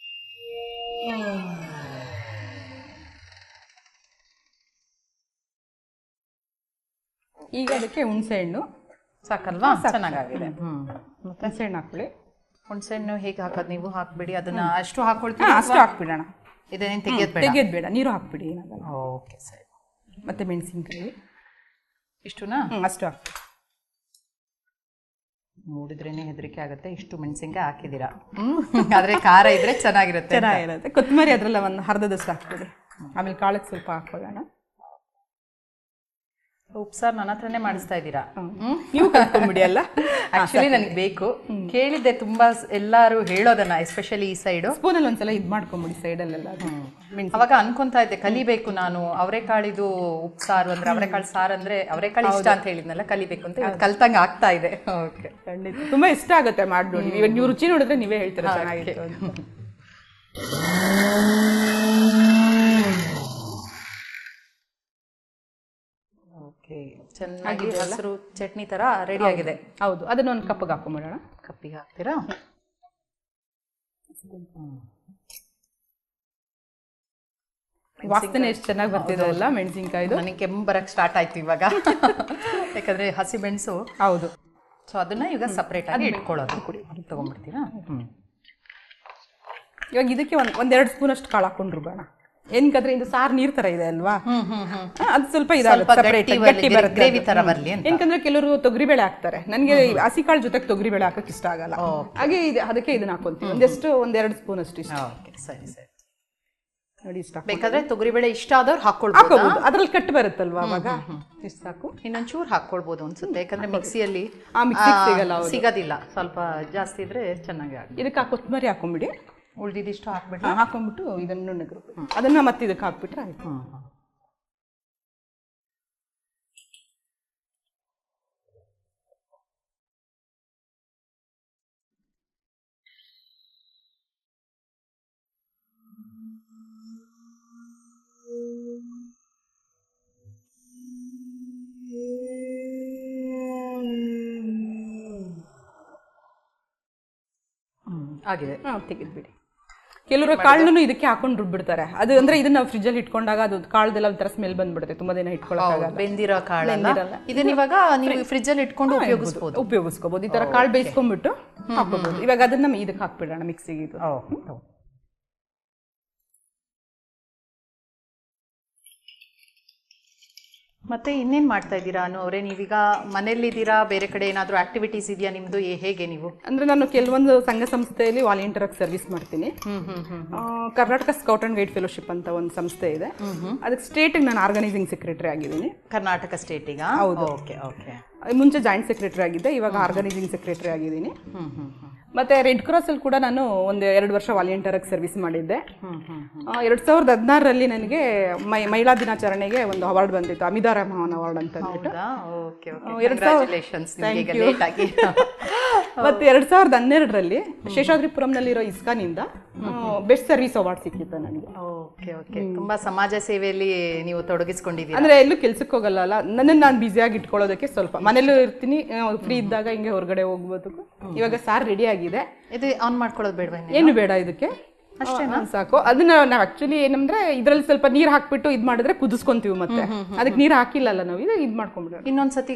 ಈಗ ಅದಕ್ಕೆ ಹುಣಸೆ ಹಣ್ಣು ಸಾಕಲ್ವಾ? ಚೆನ್ನಾಗಿದೆ. ಹುಣಸೆ ಹಣ್ಣು ಹಾಕೊಳ್ಳಿ. ಹುಣಸೆ ಹಣ್ಣು ಹೇಗೆ ಹಾಕೋದು ನೀವು? ಹಾಕ್ಬಿಡಿ ಅದನ್ನ ಅಷ್ಟು ಹಾಕೊಳ್ತೀವಿ. ಅಷ್ಟು ಹಾಕ್ಬಿಡೋಣ. ಇದೇನೇನು ತೆಗೆಯೋದು ಬೇಡ, ನೀರು ಹಾಕ್ಬಿಡಿ ಏನಾಗಲ್ಲ. ಓಕೆ ಸರಿ. ಮತ್ತೆ ಮೆಣಸಿನ್ಕಾಯಿ ಇಷ್ಟುನಾ? ಅಷ್ಟು ಹಾಕಿ. ನೋಡಿದ್ರೇನೆ ಹೆದರಿಕೆ ಆಗುತ್ತೆ, ಇಷ್ಟು ಮೆಣಸಿನ್ಕಾಯಿ ಹಾಕಿದ್ದೀರಾ. ಆದ್ರೆ ಖಾರ ಇದ್ರೆ ಚೆನ್ನಾಗಿರುತ್ತೆ. ಕೊತ್ತಂಬರಿ ಅದ್ರಲ್ಲ ಒಂದು ಅರ್ಧದಷ್ಟು ಹಾಕ್ಬಿಡಿ. ಆಮೇಲೆ ಕಾಳಕ್ಕೆ ಸ್ವಲ್ಪ ಹಾಕೊಳ್ಳೋಣ. ಉಪ್ಸಾರು ನನ್ನ ಹತ್ರನೇ ಮಾಡಿಸ್ತಾ ಇದ್ದೀರಾ? ನೀವು ಕಲ್ತ್ಕೊಂಡ್ಬಿಡಿ ಅಲ್ಲ. ಆಕ್ಚುಲಿ ನನಗೆ ಬೇಕು, ಕೇಳಿದ್ದೆ ತುಂಬಾ ಎಲ್ಲರೂ ಹೇಳೋದನ್ನ, ಎಸ್ಪೆಷಲಿ ಈ ಸೈಡು. ಸ್ಪೂನಲ್ಲಿ ಒಂದ್ಸಲ ಇದು ಮಾಡ್ಕೊಂಬಿಡಿ ಸೈಡಲ್ಲೆಲ್ಲ. ಅವಾಗ ಅನ್ಕೊಂತಾ ಇದ್ದೆ ಕಲಿಬೇಕು ನಾನು. ಅವರೆಕಾಳಿದು ಉಪ್ಸಾರು ಅಂದ್ರೆ, ಅವರೆಕಾಳು ಸಾರು ಅಂದ್ರೆ, ಅವರೆಕಾಳು ಇಷ್ಟ ಅಂತ ಹೇಳಿದ್ನಲ್ಲ, ಕಲಿಬೇಕು ಅಂತ ಕಲ್ತಂಗೆ ಆಗ್ತಾ ಇದೆ. ಓಕೆ, ಖಂಡಿತ ತುಂಬಾ ಇಷ್ಟ ಆಗುತ್ತೆ ಮಾಡಿ ನೋಡಿ. ಇವಾಗ ನೀವು ರುಚಿ ನೋಡಿದ್ರೆ ನೀವೇ ಹೇಳ್ತೀರಾ ಚೆನ್ನಾಗಿತ್ತು ಅಂತ. ಚೆನ್ನಾಗಿ ಹಸಿರು ಚಟ್ನಿ ತರ ರೆಡಿ ಆಗಿದೆ. ಹೌದು, ಅದನ್ನ ಒಂದು ಕಪ್ಪಿಗೆ ಹಾಕೊಂಡ್ಬಿಡೋಣ. ಕಪ್ಪಿಗೆ ಹಾಕ್ತೀರಾ? ವಾಸನೆ ಎಷ್ಟು ಚೆನ್ನಾಗಿ ಬರ್ತಿದೆ ಅಲ್ಲ ಮೆಣಸಿನ್ಕಾಯ್ದು. ನನಗೆ ಕೆಮ್ಮು ಬರಕ್ಕೆ ಸ್ಟಾರ್ಟ್ ಆಯ್ತು ಇವಾಗ. ಯಾಕಂದ್ರೆ ಹಸಿ ಮೆಣಸು. ಹೌದು. ಸೊ ಅದನ್ನ ಈಗ ಸಪ್ರೇಟ್ ಆಗಿ ಇಟ್ಕೊಳ್ಳೋದು. ತಗೊಂಡ್ಬಿಡ್ತೀರಾ? ಇವಾಗ ಇದಕ್ಕೆ ಒಂದೆರಡು ಸ್ಪೂನ್ ಅಷ್ಟು ಕಾಳು ಹಾಕೊಂಡ್ರು ಬೇಡ. ಏನಕ್ಕಂದ್ರೆ ಇದು ಸಾರು ನೀರ್ ತರ ಇದೆ ಅಲ್ವಾ, ಅದು ಸ್ವಲ್ಪ ಗ್ರೇವಿ ತರ ಬರಲಿ. ಏನಕ್ಕಂದ್ರೆ ಕೆಲವರು ತೊಗರಿಬೇಳೆ ಹಾಕ್ತಾರೆ, ನನಗೆ ಹಸಿ ಕಾಳು ಜೊತೆಗೆ ತೊಗರಿಬೇಳೆ ಹಾಕಕ್ಕೆ ಇಷ್ಟ ಆಗಲ್ಲ. ಹಾಗೆ ಅದಕ್ಕೆ ಇದನ್ನ ಹಾಕೊಂತೀವಿ. ಒಂದೆರಡು ಸ್ಪೂನ್ ಅಷ್ಟು ಇಷ್ಟ. ಸರಿ ಸರಿ ನೋಡಿ, ಇಷ್ಟ ಬೇಕಾದ್ರೆ ತೊಗರಿಬೇಳೆ ಇಷ್ಟ ಆದವ್ರು ಹಾಕೊಳ್ಬಹುದು. ಅದ್ರಲ್ಲಿ ಕಟ್ಟು ಬರುತ್ತಲ್ವಾ, ಅವಾಗ ಇಷ್ಟು ಸಾಕು. ಇನ್ನೊಂಚೂರು ಹಾಕೊಳ್ಬಹುದು ಅನ್ಸುತ್ತೆ, ಯಾಕಂದ್ರೆ ಮಿಕ್ಸಿಯಲ್ಲಿ ಸಿಗೋದಿಲ್ಲ. ಸ್ವಲ್ಪ ಜಾಸ್ತಿ ಇದ್ರೆ ಚೆನ್ನಾಗಿ ಆಗುತ್ತೆ. ಇದಕ್ಕೆ ಕೊತ್ತಂಬರಿ ಹಾಕೊಂಡ್ಬಿಡಿ. ಉಳಿದಿಷ್ಟು ಹಾಕ್ಬಿಟ್ಟು ಹಾಕೊಂಡ್ಬಿಟ್ಟು ಇದನ್ನು ನೆಗರು ಅದನ್ನ ಮತ್ತೆ ಇದಕ್ಕೆ ಹಾಕ್ಬಿಟ್ರೆ ಆಯ್ತು. ಆಗಿದೆ. ತೆಗೆದ್ಬಿಡಿ. ಕೆಲವರು ಕಾಳನ್ನು ಇದಕ್ಕೆ ಹಾಕೊಂಡು ರುಬ್ಬಿಡ್ತಾರೆ. ಅದು ಅಂದ್ರೆ ಇದನ್ನ ನಾವು ಫ್ರಿಜ್ ಅಲ್ಲಿ ಇಟ್ಕೊಂಡಾಗ ಅದು ಕಾಳದೆಲ್ಲ ಒಂಥರ ಸ್ಮೆಲ್ ಬಂದ್ಬಿಡುತ್ತೆ, ತುಂಬಾ ದಿನ ಇಟ್ಕೊಳ್ಳೋಕ್ಕಾಗಲ್ಲ. ಬೆಂದಿರೋ ಕಾಳು ಇದನ್ನ ಇವಾಗ ನೀವು ಫ್ರಿಜ್ ಅಲ್ಲಿ ಇಟ್ಕೊಂಡು ಉಪಯೋಗಿಸ್ಕೋಬಹುದು. ಈ ತರ ಕಾಳು ಬೇಯಿಸ್ಕೊಂಡ್ಬಿಟ್ಟು ಹಾಕೋಬಹುದು. ಇವಾಗ ಅದನ್ನ ಇದಕ್ಕೆ ಹಾಕ್ಬಿಡೋಣ ಮಿಕ್ಸಿಗೆ. ಇದು ಮತ್ತೆ ಇನ್ನೇನ್ ಮಾಡ್ತಾ ಇದ್ದೀರಾ ಅನು ಅವರೇ? ನೀವೀಗ ಮನೇಲಿದ್ದೀರಾ, ಬೇರೆ ಕಡೆ ಏನಾದರೂ ಆಕ್ಟಿವಿಟೀಸ್ ಇದೆಯಾ ನಿಮ್ದು? ಹೇಗೆ ನೀವು? ಅಂದ್ರೆ ನಾನು ಕೆಲವೊಂದು ಸಂಘ ಸಂಸ್ಥೆಯಲ್ಲಿ ವಾಲಂಟಿಯರ್ ಆಗಿ ಸರ್ವಿಸ್ ಮಾಡ್ತೀನಿ. Karnataka scout and guide fellowship ಅಂತ ಒಂದು ಸಂಸ್ಥೆ ಇದೆ, ಅದಕ್ಕೆ ಸ್ಟೇಟಿಗೆ ನಾನು ಆರ್ಗನೈಸಿಂಗ್ ಸೆಕ್ರೆಟರಿ ಆಗಿದ್ದೀನಿ. ಕರ್ನಾಟಕ ಸ್ಟೇಟಿಗ? ಹೌದು. Okay okay. ಮುಂಚೆ ಜಾಯಿಂಟ್ ಸೆಕ್ರೆಟರಿ ಆಗಿದ್ದೆ, ಇವಾಗ ಆರ್ಗನೈಸಿಂಗ್ ಸೆಕ್ರೆಟರಿ ಆಗಿದ್ದೀನಿ. ಮತ್ತೆ ರೆಡ್ ಕ್ರಾಸ್ ಅಲ್ಲಿ ಕೂಡ ನಾನು 2 ವರ್ಷ ವಾಲಂಟಿಯರ್ ಆಗಿ ಸರ್ವಿಸ್ ಮಾಡಿದ್ದೆ. 2016ರಲ್ಲಿ ನನಗೆ ಮಹಿಳಾ ದಿನಾಚರಣೆಗೆ ಒಂದು ಅವಾರ್ಡ್ ಬಂದಿತ್ತು, ಅಮಿತಾ ರಹಮಾನ್ ಅವಾರ್ಡ್ ಅಂತ ಅಂದ್ಬಿಟ್ಟು. ಮತ್ತೆ 2012ರಲ್ಲಿ ಶೇಷಾದ್ರಿಪುರಂನಲ್ಲಿರೋ ಇಸ್ಕಾನಿಂದ ಬೆಸ್ಟ್ ಸರ್ವಿಸ್ ಅವಾರ್ಡ್ ಸಿಕ್ಕಿತ್ತು ನನಗೆ. ತುಂಬಾ ಸಮಾಜ ಸೇವೆಯಲ್ಲಿ ನೀವು ತೊಡಗಿಸ್ಕೊಂಡಿದ್ದೀರಿ. ಅಂದ್ರೆ ಎಲ್ಲೂ ಕೆಲ್ಸಕ್ಕೆ ಹೋಗಲ್ಲ, ನನ್ನನ್ನು ನಾನು ಬ್ಯುಸಿಯಾಗಿ ಇಟ್ಕೊಳ್ಳೋದಕ್ಕೆ ಸ್ವಲ್ಪ ಮನೇಲೂ ಇರ್ತೀನಿ, ಫ್ರೀ ಇದ್ದಾಗ ಹಿಂಗೆ ಹೊರಗಡೆ ಹೋಗ್ಬೋದು. ಇವಾಗ ಸಾರ್ ರೆಡಿ ಆಗಿದೆ. ಇದು ಆನ್ ಮಾಡ್ಕೊಳ್ಳೋದು ಬೇಡ? ಏನು ಬೇಡ, ಇದಕ್ಕೆ ಅಷ್ಟೇ ಸಾಕು. ಅದನ್ನ ನಾವು ಆಕ್ಚುಲಿ ಏನಂದ್ರೆ ಇದ್ರಲ್ಲಿ ಸ್ವಲ್ಪ ನೀರ್ ಹಾಕ್ಬಿಟ್ಟು ಇದ್ ಮಾಡಿದ್ರೆ ಕುದಿಸ್ಕೊಂತೀವಿ, ಮತ್ತೆ ಅದಕ್ಕೆ ನೀರ್ ಹಾಕಿಲ್ಲಲ್ಲ ನಾವು, ಇದು ಮಾಡ್ಕೊಂಡ್ಬಿಡೋಣ. ಇನ್ನೊಂದ್ಸತಿ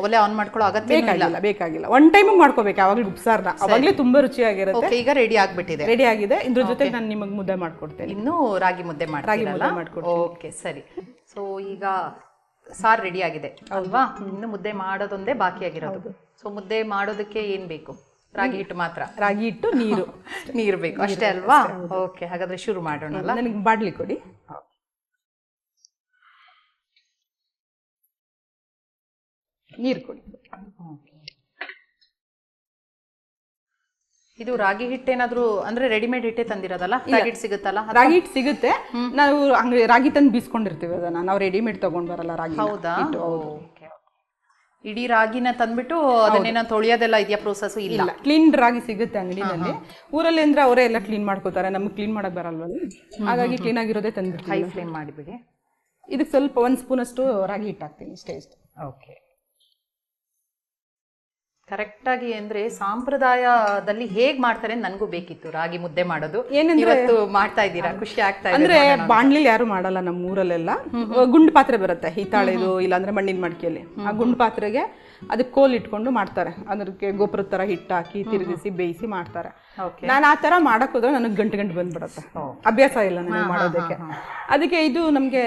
ಒಲೆ ಆನ್ ಮಾಡ್ಕೊಳ್ಳೋ ಅಗತ್ಯ ಬೇಕಾಗಿಲ್ಲ. ಒನ್ ಟೈಮ್ ಮಾಡ್ಕೋಬೇಕು ಯಾವಾಗ್ಲೂ ಉಪ್ಸಾರ್ನ, ಅವಾಗ್ಲೇ ತುಂಬಾ ರುಚಿಯಾಗಿರುತ್ತೆ. ಈಗ ರೆಡಿ ಆಗ್ಬಿಟ್ಟಿದೆ? ರೆಡಿ ಆಗಿದೆ. ಇದ್ರ ಜೊತೆ ನಾನು ನಿಮಗೆ ಮುದ್ದೆ ಮಾಡ್ಕೊಡ್ತೇನೆ. ಇನ್ನು ರಾಗಿ ಮುದ್ದೆ ಮಾಡ್ಕೊಡ್ತೀನಿ. ಓಕೆ ಸರಿ. ಸೊ ಈಗ ಸಾರ್ ರೆಡಿ ಆಗಿದೆ ಅಲ್ವಾ? ಇನ್ನು ಮುದ್ದೆ ಮಾಡೋದೊಂದೇ ಬಾಕಿ ಆಗಿರೋದು. ಸೊ ಮುದ್ದೆ ಮಾಡೋದಕ್ಕೆ ಏನ್ ಬೇಕು? ರಾಗಿ ಹಿಟ್ಟು ಮಾತ್ರ? ರಾಗಿ ಹಿಟ್ಟು, ನೀರು ಬೇಕು ಅಷ್ಟೇ ಅಲ್ವಾ? ಓಕೆ, ಹಾಗಾದ್ರೆ ಶುರು ಮಾಡೋಣ. ನನಗೆ ಬಾಡ್ಲಿ ಕೊಡಿ. ನೀರು ಕೊಡಿ. ಇದು ರಾಗಿ ಹಿಟ್ಟೇನಾದ್ರೂ ಅಂದ್ರೆ ರೆಡಿಮೇಡ್ ಹಿಟ್ಟೆ ತಂದಿರೋದಲ್ಲ, ಪ್ಯಾಕೆಟ್ ಸಿಗುತ್ತಲ್ಲ? ರಾಗಿ ಹಿಟ್ಟು ಸಿಗುತ್ತೆ, ನಾವು ಅಂಗಡಿ ರಾಗಿ ತಂದು ಬೀಸ್ಕೊಂಡಿರ್ತೀವಿ ಅದನ್ನ, ನಾವು ರೆಡಿಮೇಡ್ ತಗೊಂಡ್ ಬರಲ್ಲ ರಾಗಿ. ಹೌದಾ? ಇಡೀ ರಾಗಿನ ತಂದ್ಬಿಟ್ಟು ಅದನ್ನೇನ ತೊಳೆಯೋದೆಲ್ಲ ಇದೆಯಾ ಪ್ರೋಸೆಸ್? ಇಲ್ಲ, ಕ್ಲೀನ್ ರಾಗಿ ಸಿಗುತ್ತೆ ಅಂಗಡಿನಲ್ಲಿ. ಊರಲ್ಲಿ ಅಂದ್ರೆ ಅವರೇ ಎಲ್ಲ ಕ್ಲೀನ್ ಮಾಡ್ಕೋತಾರೆ, ನಮ್ಗೆ ಕ್ಲೀನ್ ಮಾಡಕ್ ಬರಲ್ವಲ್ಲ, ಹಾಗಾಗಿ ಕ್ಲೀನ್ ಆಗಿರೋದೇ ತಂದ್ಬಿಡ್ತೀವಿ. ಹೈ ಫ್ಲೇಮ್ ಮಾಡಿಬಿಡಿ. ಇದಕ್ಕೆ ಸ್ವಲ್ಪ 1 ಸ್ಪೂನ್ ಅಷ್ಟು ರಾಗಿ ಹಿಟ್ಟು ಹಾಕ್ತೀನಿ ಇಷ್ಟೇ. ಓಕೆ. ಕರೆಕ್ಟಾಗಿ ಅಂದ್ರೆ ಸಂಪ್ರದಾಯದಲ್ಲಿ ಹೇಗ್ ಮಾಡ್ತಾರೆ ಅಂತ ನನಗೂ ಬೇಕಿತ್ತು ರಾಗಿ ಮುದ್ದೆ ಮಾಡೋದು. ಇವತ್ತು ಮಾಡ್ತಾ ಇದ್ದೀರಾ, ಖುಷಿ ಆಗ್ತಾ ಇದೆ. ಅಂದ್ರೆ ಬಾಣ್ಲಿಲಿ ಯಾರು ಮಾಡಲ್ಲ ನಮ್ಮ ಊರಲ್ಲೆಲ್ಲ. ಗುಂಡು ಪಾತ್ರೆ ಬರುತ್ತೆ, ಹಿತ್ತಾಳೆದು ಇಲ್ಲಾಂದ್ರೆ ಮಣ್ಣಿನ ಮಡಿಕೆಯಲ್ಲಿ. ಆ ಗುಂಡು ಪಾತ್ರೆಗೆ ಅದಕ್ಕೆ ಕೋಲ್ ಇಟ್ಕೊಂಡು ಮಾಡ್ತಾರೆ, ಅದಕ್ಕೆ ಗೊಬ್ಬರದ ತರ ಹಿಟ್ಟು ಹಾಕಿ ತಿರುಗಿಸಿ ಬೇಯಿಸಿ ಮಾಡ್ತಾರೆ. ನಾನು ಆ ತರ ಮಾಡಕ್ ಹೋದ್ರೆ ನನಗೆ ಗಂಟು ಬಂದ್ಬಿಡತ್ತೆ, ಅಭ್ಯಾಸ ಇಲ್ಲ ನನಗೆ ಮಾಡೋದಕ್ಕೆ. ಅದಕ್ಕೆ ಇದು ನಮ್ಗೆ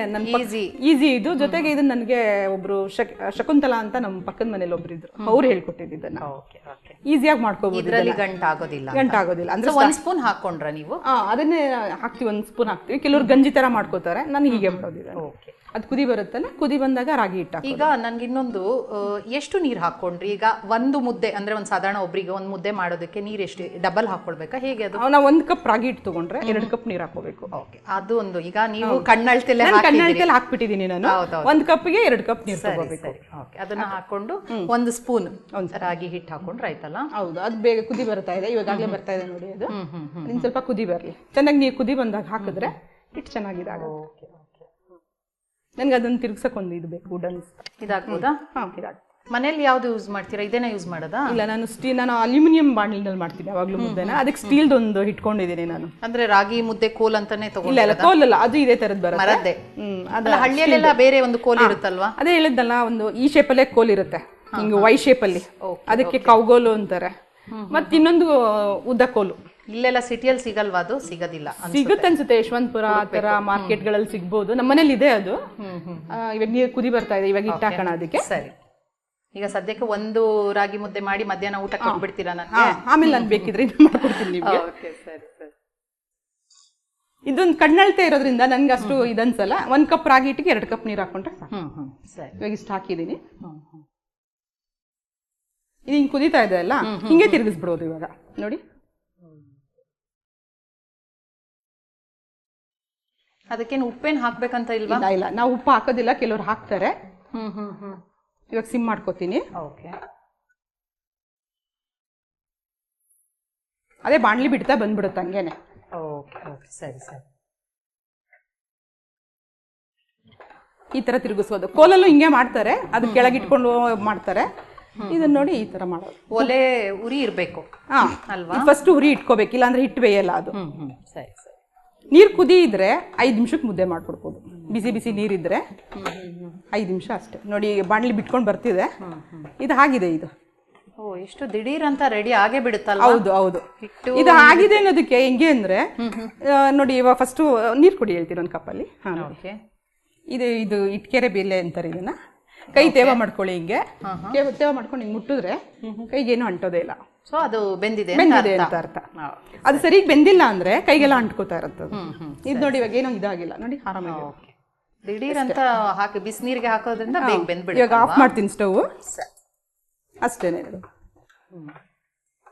ಈಸಿ ಇದು. ಜೊತೆಗೆ ಇದು ನನಗೆ ಒಬ್ರು ಶಕುಂತಲಾ ಅಂತ ನಮ್ಮ ಪಕ್ಕದ ಮನೇಲಿ ಒಬ್ರು ಇದ್ರು, ಅವ್ರು ಹೇಳ್ಕೊಟ್ಟಿದ್ದು. ಈಸಿಯಾಗಿ ಮಾಡ್ಕೋಬಹುದು, ಗಂಟಾಗೋದಿಲ್ಲ ಅಂದ್ರೆ 1 ಸ್ಪೂನ್ ಹಾಕೊಂಡ್ರ ನೀವು? ಅದನ್ನೇ ಹಾಕ್ತಿವಿ, 1 ಸ್ಪೂನ್ ಹಾಕ್ತಿವಿ. ಕೆಲವ್ರು ಗಂಜಿ ತರ ಮಾಡ್ಕೋತಾರೆ, ನಾನು ಹೀಗೆ ಮಾಡೋದಿಲ್ಲ. ಅದು ಕುದಿ ಬರುತ್ತಲ್ಲ, ಕುದಿ ಬಂದಾಗ ರಾಗಿ ಹಿಟ್ಟು. ಈಗ ನನ್ಗೆ ಇನ್ನೊಂದು, ಎಷ್ಟು ನೀರು ಹಾಕೊಂಡ್ರಿ? ಈಗ ಒಂದು ಮುದ್ದೆ ಅಂದ್ರೆ ಒಂದು ಸಾಧಾರಣ ಒಬ್ರಿಗೆ ಒಂದು ಮುದ್ದೆ ಮಾಡೋದಕ್ಕೆ ನೀರು ಎಷ್ಟು ಡಬಲ್ ಹಾಕೊಳ್ಬೇಕಾ, ಹೇಗೆ ಅದು? ನಾವು 1 ಕಪ್ ರಾಗಿ ಹಿಟ್ಟು ತಗೊಂಡ್ರೆ 2 ಕಪ್ ನೀರು ಹಾಕೋಬೇಕು. ಅದು ಒಂದು. ಈಗ ನೀವು ಕಣ್ಣಳ್ತೆಲ್ಲ ಹಾಕ್ಬಿಟ್ಟಿದೀನಿ ನಾನು, 1 ಕಪ್ಗೆ 2 ಕಪ್ ನೀರು ತಗೋಬೇಕು. ಅದನ್ನ ಹಾಕೊಂಡು 1 ಸ್ಪೂನ್ ರಾಗಿ ಹಿಟ್ಟು ಹಾಕೊಂಡ್ರೆ ಆಯ್ತಲ್ಲ? ಹೌದು, ಅದು ಬೇಗ ಕುದಿ ಬರ್ತಾ ಇದೆ, ಇವಾಗಲೇ ಬರ್ತಾ ಇದೆ ನೋಡಿ. ಅದು ಇನ್ನು ಸ್ವಲ್ಪ ಕುದಿ ಬರ್ಲಿ, ಚೆನ್ನಾಗಿ ನೀರು ಕುದಿ ಬಂದಾಗ ಹಾಕಿದ್ರೆ ಹಿಟ್ಟು ಚೆನ್ನಾಗಿದೆ. ನನ್ಗೆ ಅದನ್ನ ತಿರ್ಗ್ಸಕ್ ಒಂದು ಇದು ಬೇಕು, ವುಡನ್. ಇದಾಗ್ಬೋದಾ? ಮನೇಲಿ ಯಾವ್ದು ಯೂಸ್ ಮಾಡ್ತೀರಾ? ಇದೇನ ಯೂಸ್ ಮಾಡೋದಾ? ಇಲ್ಲ, ನಾನು ಅಲ್ಯೂಮಿನಿಯಂ ಬಾಣಲಿನಲ್ಲಿ ಮಾಡ್ತೀನಿ ಯಾವಾಗ್ಲೂ ಮುದ್ದೆನ. ಅದಕ್ಕೆ ಸ್ಟೀಲ್ದು ಒಂದು ಇಟ್ಕೊಂಡಿದ್ದೀನಿ ನಾನು. ಅಂದ್ರೆ ರಾಗಿ ಮುದ್ದೆ ಕೋಲ್ ಅಂತಾನೆ ತಗೊಂಡು? ಇಲ್ಲ, ಕೋಲ್ ಅಲ್ಲ, ಅದು ಇದೇ ತರದ್ ಬರುತ್ತೆ, ಮರದ್ದೇ. ಹಳ್ಳಿಯಲ್ಲೆಲ್ಲ ಬೇರೆ ಒಂದು ಕೋಲ್ ಇರುತ್ತಲ್ವಾ? ಅದೇ ಹೇಳಿದ್ನಲ್ಲ, ಒಂದು ಈ ಶೇಪಲ್ಲೇ ಕೋಲ್ ಇರುತ್ತೆ, ಹಿಂಗ ವೈ ಶೇಪಲ್ಲಿ, ಅದಕ್ಕೆ ಕೌಗೋಲು ಅಂತಾರೆ. ಮತ್ತೆ ಇನ್ನೊಂದು ಉದ್ದ ಕೋಲು. ಇಲ್ಲೆಲ್ಲ ಸಿಟಿಯಲ್ಲಿ ಸಿಗಲ್ವಾ? ಅದು ಸಿಗೋದಿಲ್ಲ ಸಿಗುತ್ತೆ ಅನ್ಸುತ್ತೆ, ಯಶವಂತಪುರ ಆ ತರ ಮಾರ್ಕೆಟ್ ಗಳಲ್ಲಿ ಸಿಗ್ಬೋದು. ನಮ್ಮನೇಲಿ ಇದೆ ಅದು. ಇವಾಗ ನೀರು ಕುದಿ ಬರ್ತಾ ಇದೆ, ಇವಾಗ ಹಿಟ್ಟು ಹಾಕೋಣ ಅದಕ್ಕೆ. ಸರಿ, ಈಗ ಸದ್ಯಕ್ಕೆ ಒಂದು ರಾಗಿ ಮುದ್ದೆ ಮಾಡಿ ಮಧ್ಯಾಹ್ನ ಊಟಕ್ಕೆ ಕೊಟ್ಬಿಡ್ತೀರಾ ನನಗೆ? ಆಮೇಲೆ ನಾನು ಬೇಕಿದ್ರೆ ಇದು ಮಾಡ್ಕೊಡ್ತೀನಿ ನಿಮ್ಗೆ. ಇದೊಂದು ಕಣ್ಣಳ್ತೆ ಇರೋದ್ರಿಂದ ನನ್ಗೆ ಅಷ್ಟು ಇದನ್ಸಲ್ಲ. 1 ಕಪ್ ರಾಗಿ ಹಿಟ್ಟಿಗೆ 2 ಕಪ್ ನೀರು ಹಾಕೊಂಡ್ರೆ ಸರಿ. ಇವಾಗ ಇಷ್ಟು ಹಾಕಿದೀನಿ. ಇದು ಹಿಂಗ್ ಕುದೀತಾ ಇದೆ ಅಲ್ಲ, ಹಿಂಗೆ ತಿರುಗಿಸ್ಬಿಡೋದು ಇವಾಗ ನೋಡಿ. ಅದಕ್ಕೇನು ಉಪ್ಪೇನು ಹಾಕ್ಬೇಕಂತ ಇಲ್ವಾ? ಇಲ್ಲ, ನಾವು ಉಪ್ಪು ಹಾಕೋದಿಲ್ಲ, ಕೆಲವ್ರು ಹಾಕ್ತಾರೆ. ಇವಾಗ ಸಿಮ್ ಮಾಡ್ಕೋತೀನಿ. ಅದೇ ಬಾಣ್ಲಿ ಬಿಡ್ತಾ ಬಂದ್ಬಿಡುತ್ತೆ ಹಂಗೇನೆ. ಸರಿ ಸರಿ. ಈ ತರ ತಿರುಗಿಸೋದು. ಕೋಲಲ್ಲೂ ಹಿಂಗೆ ಮಾಡ್ತಾರೆ, ಅದು ಕೆಳಗಿಟ್ಕೊಂಡು ಮಾಡ್ತಾರೆ. ಇದನ್ನ ನೋಡಿ ಈ ತರ ಮಾಡೋದು. ಒಲೆ ಉರಿ ಇರ್ಬೇಕು ಅಲ್ವಾ? ಫಸ್ಟ್ ಉರಿ ಇಟ್ಕೋಬೇಕು, ಇಲ್ಲಾಂದ್ರೆ ಹಿಟ್ಟು ಬೇಯಲ್ಲ ಅದು. ಸರಿ ಸರಿ. ನೀರು ಕುದಿ ಇದ್ರೆ 5 ನಿಮಿಷಕ್ಕೆ ಮುದ್ದೆ ಮಾಡ್ಕೊಡ್ಬೋದು. ಬಿಸಿ ಬಿಸಿ ನೀರಿದ್ರೆ 5 ನಿಮಿಷ ಅಷ್ಟೇ. ನೋಡಿ ಬಾಣ್ಲಿ ಬಿಟ್ಕೊಂಡು ಬರ್ತಿದೆ, ಇದು ಆಗಿದೆ. ಇದು ಎಷ್ಟು ದಿಢೀರ್ ಅಂತ ರೆಡಿ ಆಗೇ ಬಿಡುತ್ತಲ್ಲ? ಹೌದು ಹೌದು, ಇದು ಆಗಿದೆ ಅನ್ನೋದಕ್ಕೆ ಹೆಂಗೆ ಅಂದ್ರೆ ನೋಡಿ, ಇವಾಗ ಫಸ್ಟ್ ನೀರು ಕುಡಿ ಹೇಳ್ತೀನಿ 1 ಕಪ್ಪಲ್ಲಿ. ಇದು ಇಟ್ಕೆರೆ ಬೇಲೆ ಅಂತಾರೆ ಇದನ್ನ. ಕೈ ತೇವ ಮಾಡ್ಕೊಳ್ಳಿ, ಹಿಂಗೆ ತೇವ ಮಾಡ್ಕೊಂಡು ಹಿಂಗೆ ಮುಟ್ಟಿದ್ರೆ ಕೈಗೇನು ಅಂಟೋದೇ ಇಲ್ಲ. ಸೊ ಅದು ಬೆಂದಿದೆ ಅಂತ ಅರ್ಥ. ಅದು ಸರಿಯಾಗಿ ಬೆಂದಿಲ್ಲ ಅಂದ್ರೆ ಕೈಗೆಲ್ಲ ಅಂಟ್ಕೋತಾ ಇರುತ್ತೆ. ಇದು ನೋಡಿ ಇವಾಗ ಏನೋ ಇದಾಗಿಲ್ಲ ನೋಡಿ, ಆರಾಮಾಗಿ. ದಿಢೀರ್ ಅಂತ ಹಾಕಿ ಬಿಸಿನೀರಿಗೆ ಹಾಕೋದ್ರಿಂದ ಬೇಗ ಬೆಂದ್ಬಿಡುತ್ತೆ. ಇವಾಗ ಆಫ್ ಮಾಡ್ತೀನಿ ಸ್ಟವ್, ಅಷ್ಟೇನೆ.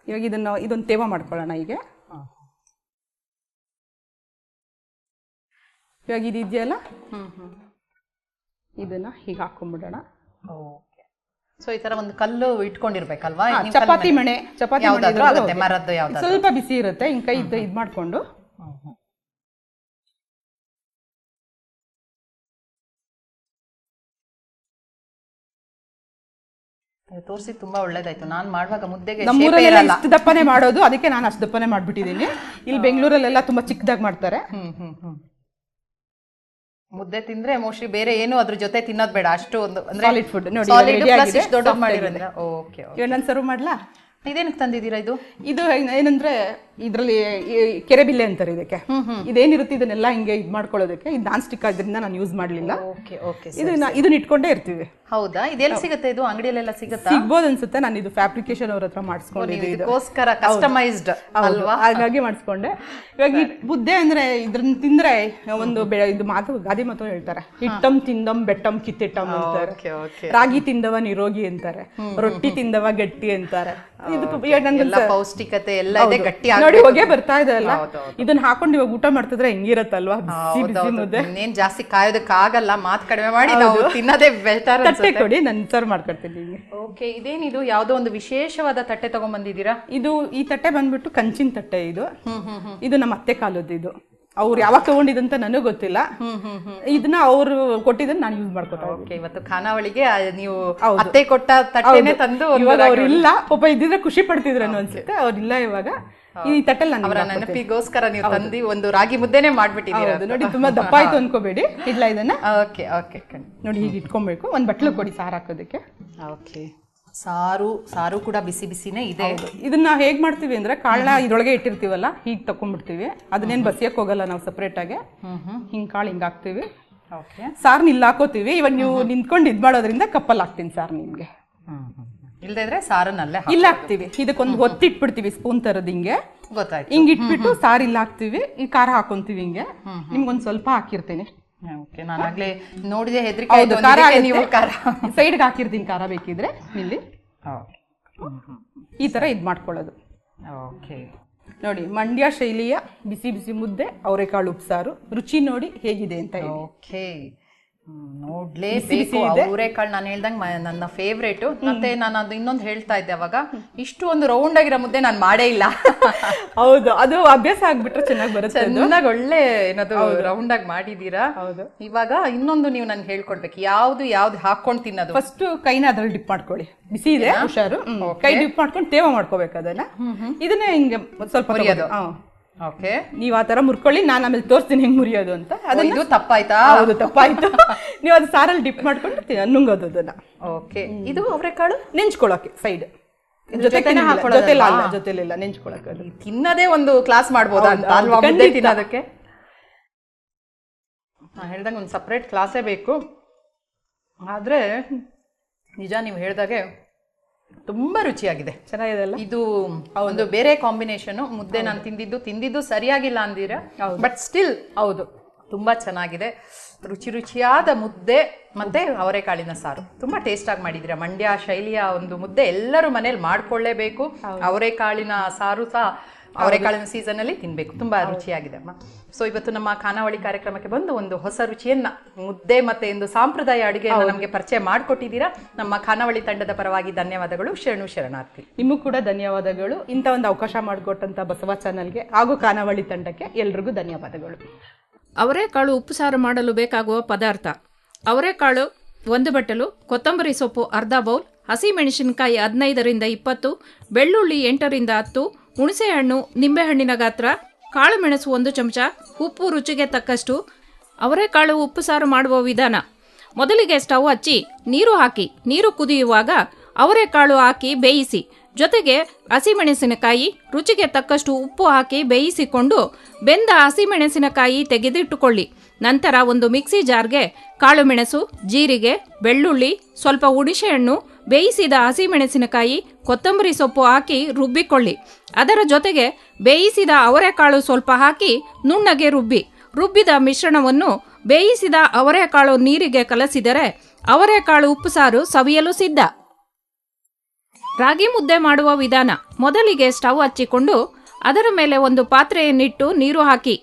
ಇವಾಗ ಇದೊಂದು ತೇವ ಮಾಡ್ಕೊಳ್ಳೋಣ. ಈಗ ಇವಾಗ ಇದೆಯಲ್ಲ, ಇದನ್ನ ಹೀಗೆ ಹಾಕೊಂಡ್ಬಿಡೋಣ. ಸೊ ಈ ತರ ಒಂದು ಕಲ್ಲು ಇಟ್ಕೊಂಡಿರ್ಬೇಕಲ್ವಾ? ಚಪಾತಿ ಮಣೆ, ಚಪಾತಿ ಮರದ್ದು ಯಾವ್ದು ಸ್ವಲ್ಪ ಬಿಸಿ ಇರುತ್ತೆ, ಹಿಂಗ್ ಕೈ ಇದ್ ಮಾಡ್ಕೊಂಡು ತೋರಿಸಿ ತುಂಬಾ ಒಳ್ಳೇದಾಯ್ತು. ನಾನು ಮಾಡುವಾಗ ಮುದ್ದೆಗೆ ನಮ್ಮೂರಲ್ಲೆಲ್ಲ ಇಷ್ಟು ದಪ್ಪನೆ ಮಾಡೋದು, ಅದಕ್ಕೆ ನಾನು ಅಷ್ಟು ದಪ್ಪನೆ ಮಾಡ್ಬಿಟ್ಟಿದ್ದೀನಿ. ಇಲ್ಲಿ ಬೆಂಗಳೂರಲ್ಲೆಲ್ಲ ತುಂಬಾ ಚಿಕ್ಕದಾಗಿ ಮಾಡ್ತಾರೆ. ಮುದ್ದೆ ತಿಂದ್ರೆ ಮೋಸ್ಟ್ಲಿ ಬೇರೆ ಏನು ಅದ್ರ ಜೊತೆ ತಿನ್ನೋದು ಬೇಡ, ಅಷ್ಟು ಒಂದು ಸಾಲಿಡ್ ಫುಡ್ ನೋಡಿ. ದೊಡ್ಡದು ಮಾಡಿರೋದ್ರಿಂದ. ಓಕೆ, ನಾನು ಸರ್ವ್ ಮಾಡ್ಲಾ? ಇದೇನಕ್ಕೆ ತಂದಿದ್ದೀರಾ? ಇದು ಏನಂದ್ರೆ ಇದ್ರಲ್ಲಿ ಕೆರೆಬಿಲ್ಲೆ ಅಂತಾರೆ ಇದಕ್ಕೆ. ಇದೇನಿರುತ್ತೆ ಇದನ್ನೆಲ್ಲ ಹಿಂಗೆ ಇದ್ ಮಾಡ್ಕೊಳ್ಳೋದಕ್ಕೆ ಇದು ನಾನ್ ಸ್ಟಿಕ್ ಆದ್ರಿಂದ ನಾನು ಯೂಸ್ ಮಾಡ್ಲಿಲ್ಲ. ಇದನ್ನ ಇಟ್ಕೊಂಡೇ ಇರ್ತೀವಿ. ಹೌದಾ? ಇದೆಲ್ಲ ಸಿಗುತ್ತೆ? ಇದು ಅಂಗಡಿಯಲ್ಲೆಲ್ಲ ಸಿಗುತ್ತಾ? ಸಿಗ್ಬೋದು ಅನ್ಸುತ್ತೆ. ನಾನು ಇದು ಫ್ಯಾಬ್ರಿಕೇಶನ್ ಅವ್ರ ಹತ್ರ ಮಾಡಿಸ್ಕೊಂಡಿದ್ದೆ, ಇದಕ್ಕೋಸ್ಕರ ಕಸ್ಟಮೈಸ್ಡ್ ಅಲ್ವಾ, ಹಾಗಾಗಿ ಮಾಡಿಸ್ಕೊಂಡೆ. ಇವಾಗ ಈ ಮುದ್ದೆ ಅಂದ್ರೆ ಇದ್ರನ್ನ ತಿಂದ್ರೆ ಒಂದು ಇದು ಮಾತು ಗಾದಿ ಮಾತು ಹೇಳ್ತಾರೆ, ಹಿಟ್ಟಂ ತಿಂದಂ ಬೆಟ್ಟಂ ಕಿತ್ತಿಟ್ಟಂ ಅಂತಾರೆ, ರಾಗಿ ತಿಂದವ ನಿರೋಗಿ ಅಂತಾರೆ, ರೊಟ್ಟಿ ತಿಂದವ ಗಟ್ಟಿ ಅಂತಾರೆ. ಪೌಷ್ಟಿಕತೆ ಎಲ್ಲ ಇದೆ, ಗಟ್ಟಿ ನೋಡಿ ಹೊಗೆ ಬರ್ತಾ ಇದೆ ಅಲ್ಲ, ಇದನ್ನ ಹಾಕೊಂಡು ಇವಾಗ ಊಟ ಮಾಡ್ತಿದ್ರೆ ಹೆಂಗಿರತ್ತಲ್ವಾ ಬಿಸಿ ಮುದ್ದೆ. ಇನ್ನೇನ್ ಜಾಸ್ತಿ ಕಾಯೋದಕ್ಕಾಗಲ್ಲ, ಮಾತ್ ಕಡಿಮೆ ಮಾಡಿ ನಾವು ತಿನ್ನೋದೇ ಬೆಟರ್. ತಟ್ಟೆ ಕೊಡಿ, ನಾನು ಸರ್ವ್ ಮಾಡ್ಕೊಡ್ತೀನಿ. ಓಕೆ, ಇದೇನಿದು ಯಾವ್ದೋ ಒಂದು ವಿಶೇಷವಾದ ತಟ್ಟೆ ತಗೊಂಡ್ಬಂದಿದ್ದೀರಾ? ಈ ತಟ್ಟೆ ಬಂದ್ಬಿಟ್ಟು ಕಂಚಿನ ತಟ್ಟೆ. ಇದು ನಮ್ಮ ಅತ್ತೆ ಕಾಲದ್ದು. ಇದು ಅವ್ರು ಯಾವಾಗ ತಗೊಂಡಿದಂತ ನನಗೂ ಗೊತ್ತಿಲ್ಲ. ಇದನ್ನ ಅವ್ರು ಕೊಟ್ಟಿದ್ದನ್ನ ನಾನು ಯೂಸ್ ಮಾಡ್ಕೊತಾ ಇದ್ದೀನಿ. ಇವತ್ತು ಖಾನಾವಳಿಗೆ ನೀವು ಅತ್ತೆ ಕೊಟ್ಟ ತಟ್ಟೆನೆ ತಂದು. ಇವಾಗ ಅವ್ರು ಇಲ್ಲ, ಪಾಪ ಇದ್ದಿದ್ರೆ ಖುಷಿ ಪಡ್ತಿದ್ರು ಅನ್ಸುತ್ತೆ. ಅವ್ರಿಲ್ಲ ಇವಾಗ. ಈ ತಟ್ಟೆಲ್ ಅವರ ನೆನಪಿಗೋಸ್ಕರ ನೀವು ತಂದಿ ಒಂದು ರಾಗಿ ಮುದ್ದೆನೆ ಮಾಡ್ಬಿಟ್ಟಿದ್ದೀರಾ. ನೋಡಿ ತುಂಬಾ ದಪ್ಪ ಆಯ್ತು ಅನ್ಕೋಬೇಡಿ. ಇಡ್ಲ ಇದನ್ನ ಓಕೆ ಓಕೆ ನೋಡಿ ಹೀಗೆ ಇಟ್ಕೊಬೇಕು. ಒಂದ್ ಬಟ್ಲು ಕೊಡಿ ಸಾರು ಹಾಕೋದಕ್ಕೆ. ಓಕೆ, ಸಾರು ಕೂಡ ಬಿಸಿ ಬಿಸಿನೇ ಇದೆ. ಇದನ್ನ ಹೇಗ್ ಮಾಡ್ತೀವಿ ಅಂದ್ರೆ ಕಾಳನ್ನ ಇದ್ರೊಳಗೆ ಇಟ್ಟಿರ್ತೀವಲ್ಲ, ಹೀಗ್ ತಕೊಂಡ್ಬಿಡ್ತೀವಿ. ಅದನ್ನೇನ್ ಬಸಿಯಕ್ ಹೋಗಲ್ಲ ನಾವು ಸಪ್ರೇಟ್ ಆಗಿ. ಹಿಂಗ್ ಕಾಳು ಹಿಂಗ್ ಹಾಕ್ತಿವಿ, ಸಾರ್ನ ಇಲ್ಲಿ ಹಾಕೋತೀವಿ. ಇವಾಗ ನೀವು ನಿಂತ್ಕೊಂಡು ಇದ್ ಮಾಡೋದ್ರಿಂದ ಕಪ್ಪಲ್ ಹಾಕ್ತೀನಿ ಸಾರ್ ನಿಮ್ಗೆ. ಇಲ್ದೇ ಇದ್ರೆ ಸಾರನ್ನಲ್ಲೇ ಇಲ್ಲ ಹಾಕ್ತಿವಿ. ಇದಕ್ಕೊಂದು ಹೊತ್ತಿಟ್ಬಿಡ್ತೀವಿ ಸ್ಪೂನ್ ತರದ್ ಹಿಂಗೆ. ಗೊತ್ತಾಯ್ತು. ಹಿಂಗ್ ಇಟ್ಬಿಟ್ಟು ಸಾರ್ ಇಲ್ಲ ಹಾಕ್ತಿವಿ. ಈ ಖಾರ ಹಾಕೊಂತೀವಿ ಹಿಂಗೆ. ನಿಮ್ಗೊಂದ್ ಸ್ವಲ್ಪ ಹಾಕಿರ್ತೀನಿ. ನಾನಾಗ್ಲೇ ನೋಡಿದೆ, ಹೆದರಿಕೆ. ಸೈಡ್ಗೆ ಹಾಕಿರ್ತೀನಿ ಖಾರ ಬೇಕಿದ್ರೆ ಇಲ್ಲಿ. ಈ ತರ ಇದ್ ಮಾಡ್ಕೊಳ್ಳೋದು. ನೋಡಿ ಮಂಡ್ಯ ಶೈಲಿಯ ಬಿಸಿ ಬಿಸಿ ಮುದ್ದೆ, ಅವರೆಕಾಳು ಉಪ್ಸಾರು. ರುಚಿ ನೋಡಿ ಹೇಗಿದೆ ಅಂತ. ನೋಡ್ಲೇಬೇಕು. ಅವರೆಕಾಳು ನಾನು ಹೇಳ್ದಂಗೆ ನನ್ನ ಫೇವ್ರೇಟ್. ಮತ್ತೆ ನಾನು ಅದು ಇನ್ನೊಂದು ಹೇಳ್ತಾ ಇದ್ದೆ ಅವಾಗ, ಇಷ್ಟು ಒಂದು ರೌಂಡ್ ಆಗಿರೋ ಮುದ್ದೆ ನಾನು ಮಾಡೇ ಇಲ್ಲ. ಹೌದು, ಅದು ಅಭ್ಯಾಸ ಆಗ್ಬಿಟ್ರೆ ಚೆನ್ನಾಗಿ ಬರುತ್ತೆ. ಚೆನ್ನಾಗಿ ಒಳ್ಳೆ ಏನದು ರೌಂಡ್ ಆಗಿ ಮಾಡಿದೀರಾ. ಹೌದು. ಇವಾಗ ಇನ್ನೊಂದು ನೀವು ನನ್ಗೆ ಹೇಳ್ಕೊಡ್ಬೇಕು, ಯಾವ್ದು ಹಾಕೊಂಡು ತಿನ್ನೋದು. ಫಸ್ಟ್ ಕೈನ ಅದ್ರಲ್ಲಿ ಡಿಪ್ ಮಾಡ್ಕೊಳ್ಳಿ. ಬಿಸಿ ಇದೆ, ಹುಷಾರು. ಕೈ ಡಿಪ್ ಮಾಡ್ಕೊಂಡು ತೇವ ಮಾಡ್ಕೋಬೇಕು ಅದನ್ನ. ಇದನ್ನೇ ಹಿಂಗೆ ಸ್ವಲ್ಪ ಮುರಿಯೋದು. ಓಕೆ, ನೀವ್ ಆ ತರ ಮುರ್ಕೊಳ್ಳಿ, ನಾನು ಆಮೇಲೆ ತೋರಿಸ್ತೀನಿ ಹೆಂಗ್ ಮುರಿಯೋದು ಅಂತ. ಇದು ತಪ್ಪಾಯ್ತಾ? ಹೌದು, ತಪ್ಪಾಯ್ತು. ನೀವು ಅದು ಸಾರಲ್ಲಿ ಡಿಪ್ ಮಾಡ್ಕೊಂಡು ನುಂಗೋದು ಅದನ್ನ. ಓಕೆ, ಇದು ಅವರೆಕಾಳು ನೆಂಚ್ಕೊಳಕ್ಕೆ ಸೈಡ್ ಜೊತೆಲಿಲ್ಲ, ನೆಂಚ್ಕೊಳಕ್ಕೆ. ತಿನ್ನದೇ ಒಂದು ಕ್ಲಾಸ್ ಮಾಡ್ಬೋದಾ ಅಂತ ಅಲ್ವಾ ಮುದ್ದೆ ತಿನ್ನೋದಕ್ಕೆ? ನಾನು ಹೇಳ್ದಂಗೆ ಒಂದು ಸಪ್ರೇಟ್ ಕ್ಲಾಸೇ ಬೇಕು. ಆದ್ರೆ ನಿಜ ನೀವು ಹೇಳ್ದಾಗೆ ತುಂಬಾ ರುಚಿಯಾಗಿದೆ, ಚೆನ್ನಾಗಿದೆ ಅಲ್ಲ. ಇದು ಒಂದು ಬೇರೆ ಕಾಂಬಿನೇಷನ್. ಮುದ್ದೆ ನಾನು ತಿಂದಿದ್ದು ಸರಿಯಾಗಿಲ್ಲ ಅಂದಿರ, ಬಟ್ ಸ್ಟಿಲ್ ಹೌದು ತುಂಬಾ ಚೆನ್ನಾಗಿದೆ. ರುಚಿಯಾದ ಮುದ್ದೆ ಮತ್ತೆ ಅವರೆಕಾಳಿನ ಸಾರು ತುಂಬಾ ಟೇಸ್ಟ್ ಆಗಿ ಮಾಡಿದಿರ. ಮಂಡ್ಯ ಶೈಲಿಯ ಒಂದು ಮುದ್ದೆ ಎಲ್ಲರೂ ಮನೇಲಿ ಮಾಡ್ಕೊಳ್ಳೇಬೇಕು. ಅವರೆಕಾಳಿನ ಸಾರು ಸಹ ಅವರೆಕಾಳಿನ ಸೀಸನ್ ಅಲ್ಲಿ ತಿನ್ಬೇಕು, ತುಂಬಾ ರುಚಿಯಾಗಿದೆ ಅಮ್ಮ. ಸೊ ಇವತ್ತು ನಮ್ಮ ಖಾನಾವಳಿ ಕಾರ್ಯಕ್ರಮಕ್ಕೆ ಬಂದು ಒಂದು ಹೊಸ ರುಚಿಯನ್ನ, ಮುದ್ದೆ ಮತ್ತೆ ಒಂದು ಸಾಂಪ್ರದಾಯ ಅಡುಗೆಯನ್ನು ನಮಗೆ ಪರಿಚಯ ಮಾಡಿಕೊಟ್ಟಿದ್ದೀರಾ. ನಮ್ಮ ಖಾನಾವಳಿ ತಂಡದ ಪರವಾಗಿ ಧನ್ಯವಾದಗಳು. ಶರಣಾರ್ಥಿ. ನಿಮಗೂ ಕೂಡ ಧನ್ಯವಾದಗಳು. ಇಂಥ ಒಂದು ಅವಕಾಶ ಮಾಡಿಕೊಟ್ಟಂತ ಬಸವ ಚಾನಲ್ಗೆ ಹಾಗೂ ಖಾನಾವಳಿ ತಂಡಕ್ಕೆ ಎಲ್ರಿಗೂ ಧನ್ಯವಾದಗಳು. ಅವರೆಕಾಳು ಉಪ್ಪು ಸಾರು ಮಾಡಲು ಬೇಕಾಗುವ ಪದಾರ್ಥ: ಅವರೆಕಾಳು 1 ಬಟ್ಟಲು, ಕೊತ್ತಂಬರಿ ಸೊಪ್ಪು ಅರ್ಧ ಬೌಲ್, ಹಸಿಮೆಣಸಿನಕಾಯಿ 15ರಿಂದ 20, ಬೆಳ್ಳುಳ್ಳಿ 8ರಿಂದ 10, ಹುಣಸೆಹಣ್ಣು ನಿಂಬೆಹಣ್ಣಿನ ಗಾತ್ರ, ಕಾಳುಮೆಣಸು 1 ಚಮಚ, ಉಪ್ಪು ರುಚಿಗೆ ತಕ್ಕಷ್ಟು. ಅವರೆಕಾಳು ಉಪ್ಪು ಸಾರು ಮಾಡುವ ವಿಧಾನ: ಮೊದಲಿಗೆ ಸ್ಟವ್ ಹಚ್ಚಿ ನೀರು ಹಾಕಿ, ನೀರು ಕುದಿಯುವಾಗ ಅವರೆಕಾಳು ಹಾಕಿ ಬೇಯಿಸಿ, ಜೊತೆಗೆ ಹಸಿಮೆಣಸಿನಕಾಯಿ, ರುಚಿಗೆ ತಕ್ಕಷ್ಟು ಉಪ್ಪು ಹಾಕಿ ಬೇಯಿಸಿಕೊಂಡು ಬೆಂದ ಹಸಿಮೆಣಸಿನಕಾಯಿ ತೆಗೆದಿಟ್ಟುಕೊಳ್ಳಿ. ನಂತರ ಒಂದು ಮಿಕ್ಸಿ ಜಾರ್ಗೆ ಕಾಳುಮೆಣಸು, ಜೀರಿಗೆ, ಬೆಳ್ಳುಳ್ಳಿ, ಸ್ವಲ್ಪ ಹುಣಸೆಹಣ್ಣು, ಬೇಯಿಸಿದ ಹಸಿಮೆಣಸಿನಕಾಯಿ, ಕೊತ್ತಂಬರಿ ಸೊಪ್ಪು ಹಾಕಿ ರುಬ್ಬಿಕೊಳ್ಳಿ. ಅದರ ಜೊತೆಗೆ ಬೇಯಿಸಿದ ಅವರೆಕಾಳು ಸ್ವಲ್ಪ ಹಾಕಿ ನುಣ್ಣಗೆ ರುಬ್ಬಿದ ಮಿಶ್ರಣವನ್ನು ಬೇಯಿಸಿದ ಅವರೆಕಾಳು ನೀರಿಗೆ ಕಲಸಿದರೆ ಅವರೆಕಾಳು ಉಪ್ಪುಸಾರು ಸವಿಯಲು ಸಿದ್ಧ. ರಾಗಿ ಮುದ್ದೆ ಮಾಡುವ ವಿಧಾನ: ಮೊದಲಿಗೆ ಸ್ಟವ್ ಹಚ್ಚಿಕೊಂಡು ಅದರ ಮೇಲೆ ಒಂದು ಪಾತ್ರೆಯನ್ನಿಟ್ಟು ನೀರು ಹಾಕಿ,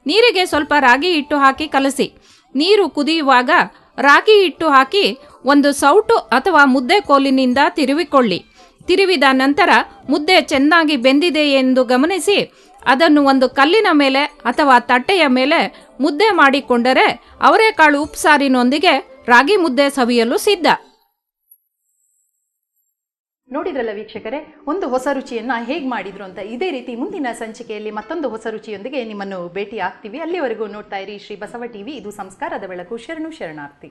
ನೀರಿಗೆ ಸ್ವಲ್ಪ ರಾಗಿ ಹಿಟ್ಟು ಹಾಕಿ ಕಲಸಿ. ನೀರು ಕುದಿಯುವಾಗ ರಾಗಿ ಹಿಟ್ಟು ಹಾಕಿ ಒಂದು ಸೌಟು ಅಥವಾ ಮುದ್ದೆ ಕೋಲಿನಿಂದ ತಿರುವಿಕೊಳ್ಳಿ. ತಿರುವಿದ ನಂತರ ಮುದ್ದೆ ಚೆನ್ನಾಗಿ ಬೆಂದಿದೆ ಎಂದು ಗಮನಿಸಿ ಅದನ್ನು ಒಂದು ಕಲ್ಲಿನ ಮೇಲೆ ಅಥವಾ ತಟ್ಟೆಯ ಮೇಲೆ ಮುದ್ದೆ ಮಾಡಿಕೊಂಡರೆ ಅವರೆಕಾಳು ಉಪ್ಸಾರಿನೊಂದಿಗೆ ರಾಗಿ ಮುದ್ದೆ ಸವಿಯಲು ಸಿದ್ಧ. ನೋಡಿದ್ರಲ್ಲ ವೀಕ್ಷಕರೇ, ಒಂದು ಹೊಸ ರುಚಿಯನ್ನ ಹೇಗೆ ಮಾಡಿದ್ರು ಅಂತ. ಇದೇ ರೀತಿ ಮುಂದಿನ ಸಂಚಿಕೆಯಲ್ಲಿ ಮತ್ತೊಂದು ಹೊಸ ರುಚಿಯೊಂದಿಗೆ ನಿಮ್ಮನ್ನು ಭೇಟಿ ಆಗ್ತೀವಿ. ಅಲ್ಲಿವರೆಗೂ ನೋಡ್ತಾ ಇರಿ ಶ್ರೀ ಬಸವ ಟಿವಿ. ಇದು ಸಂಸ್ಕಾರದ ಬೆಳಕು. ಶರಣಾರ್ಥಿ.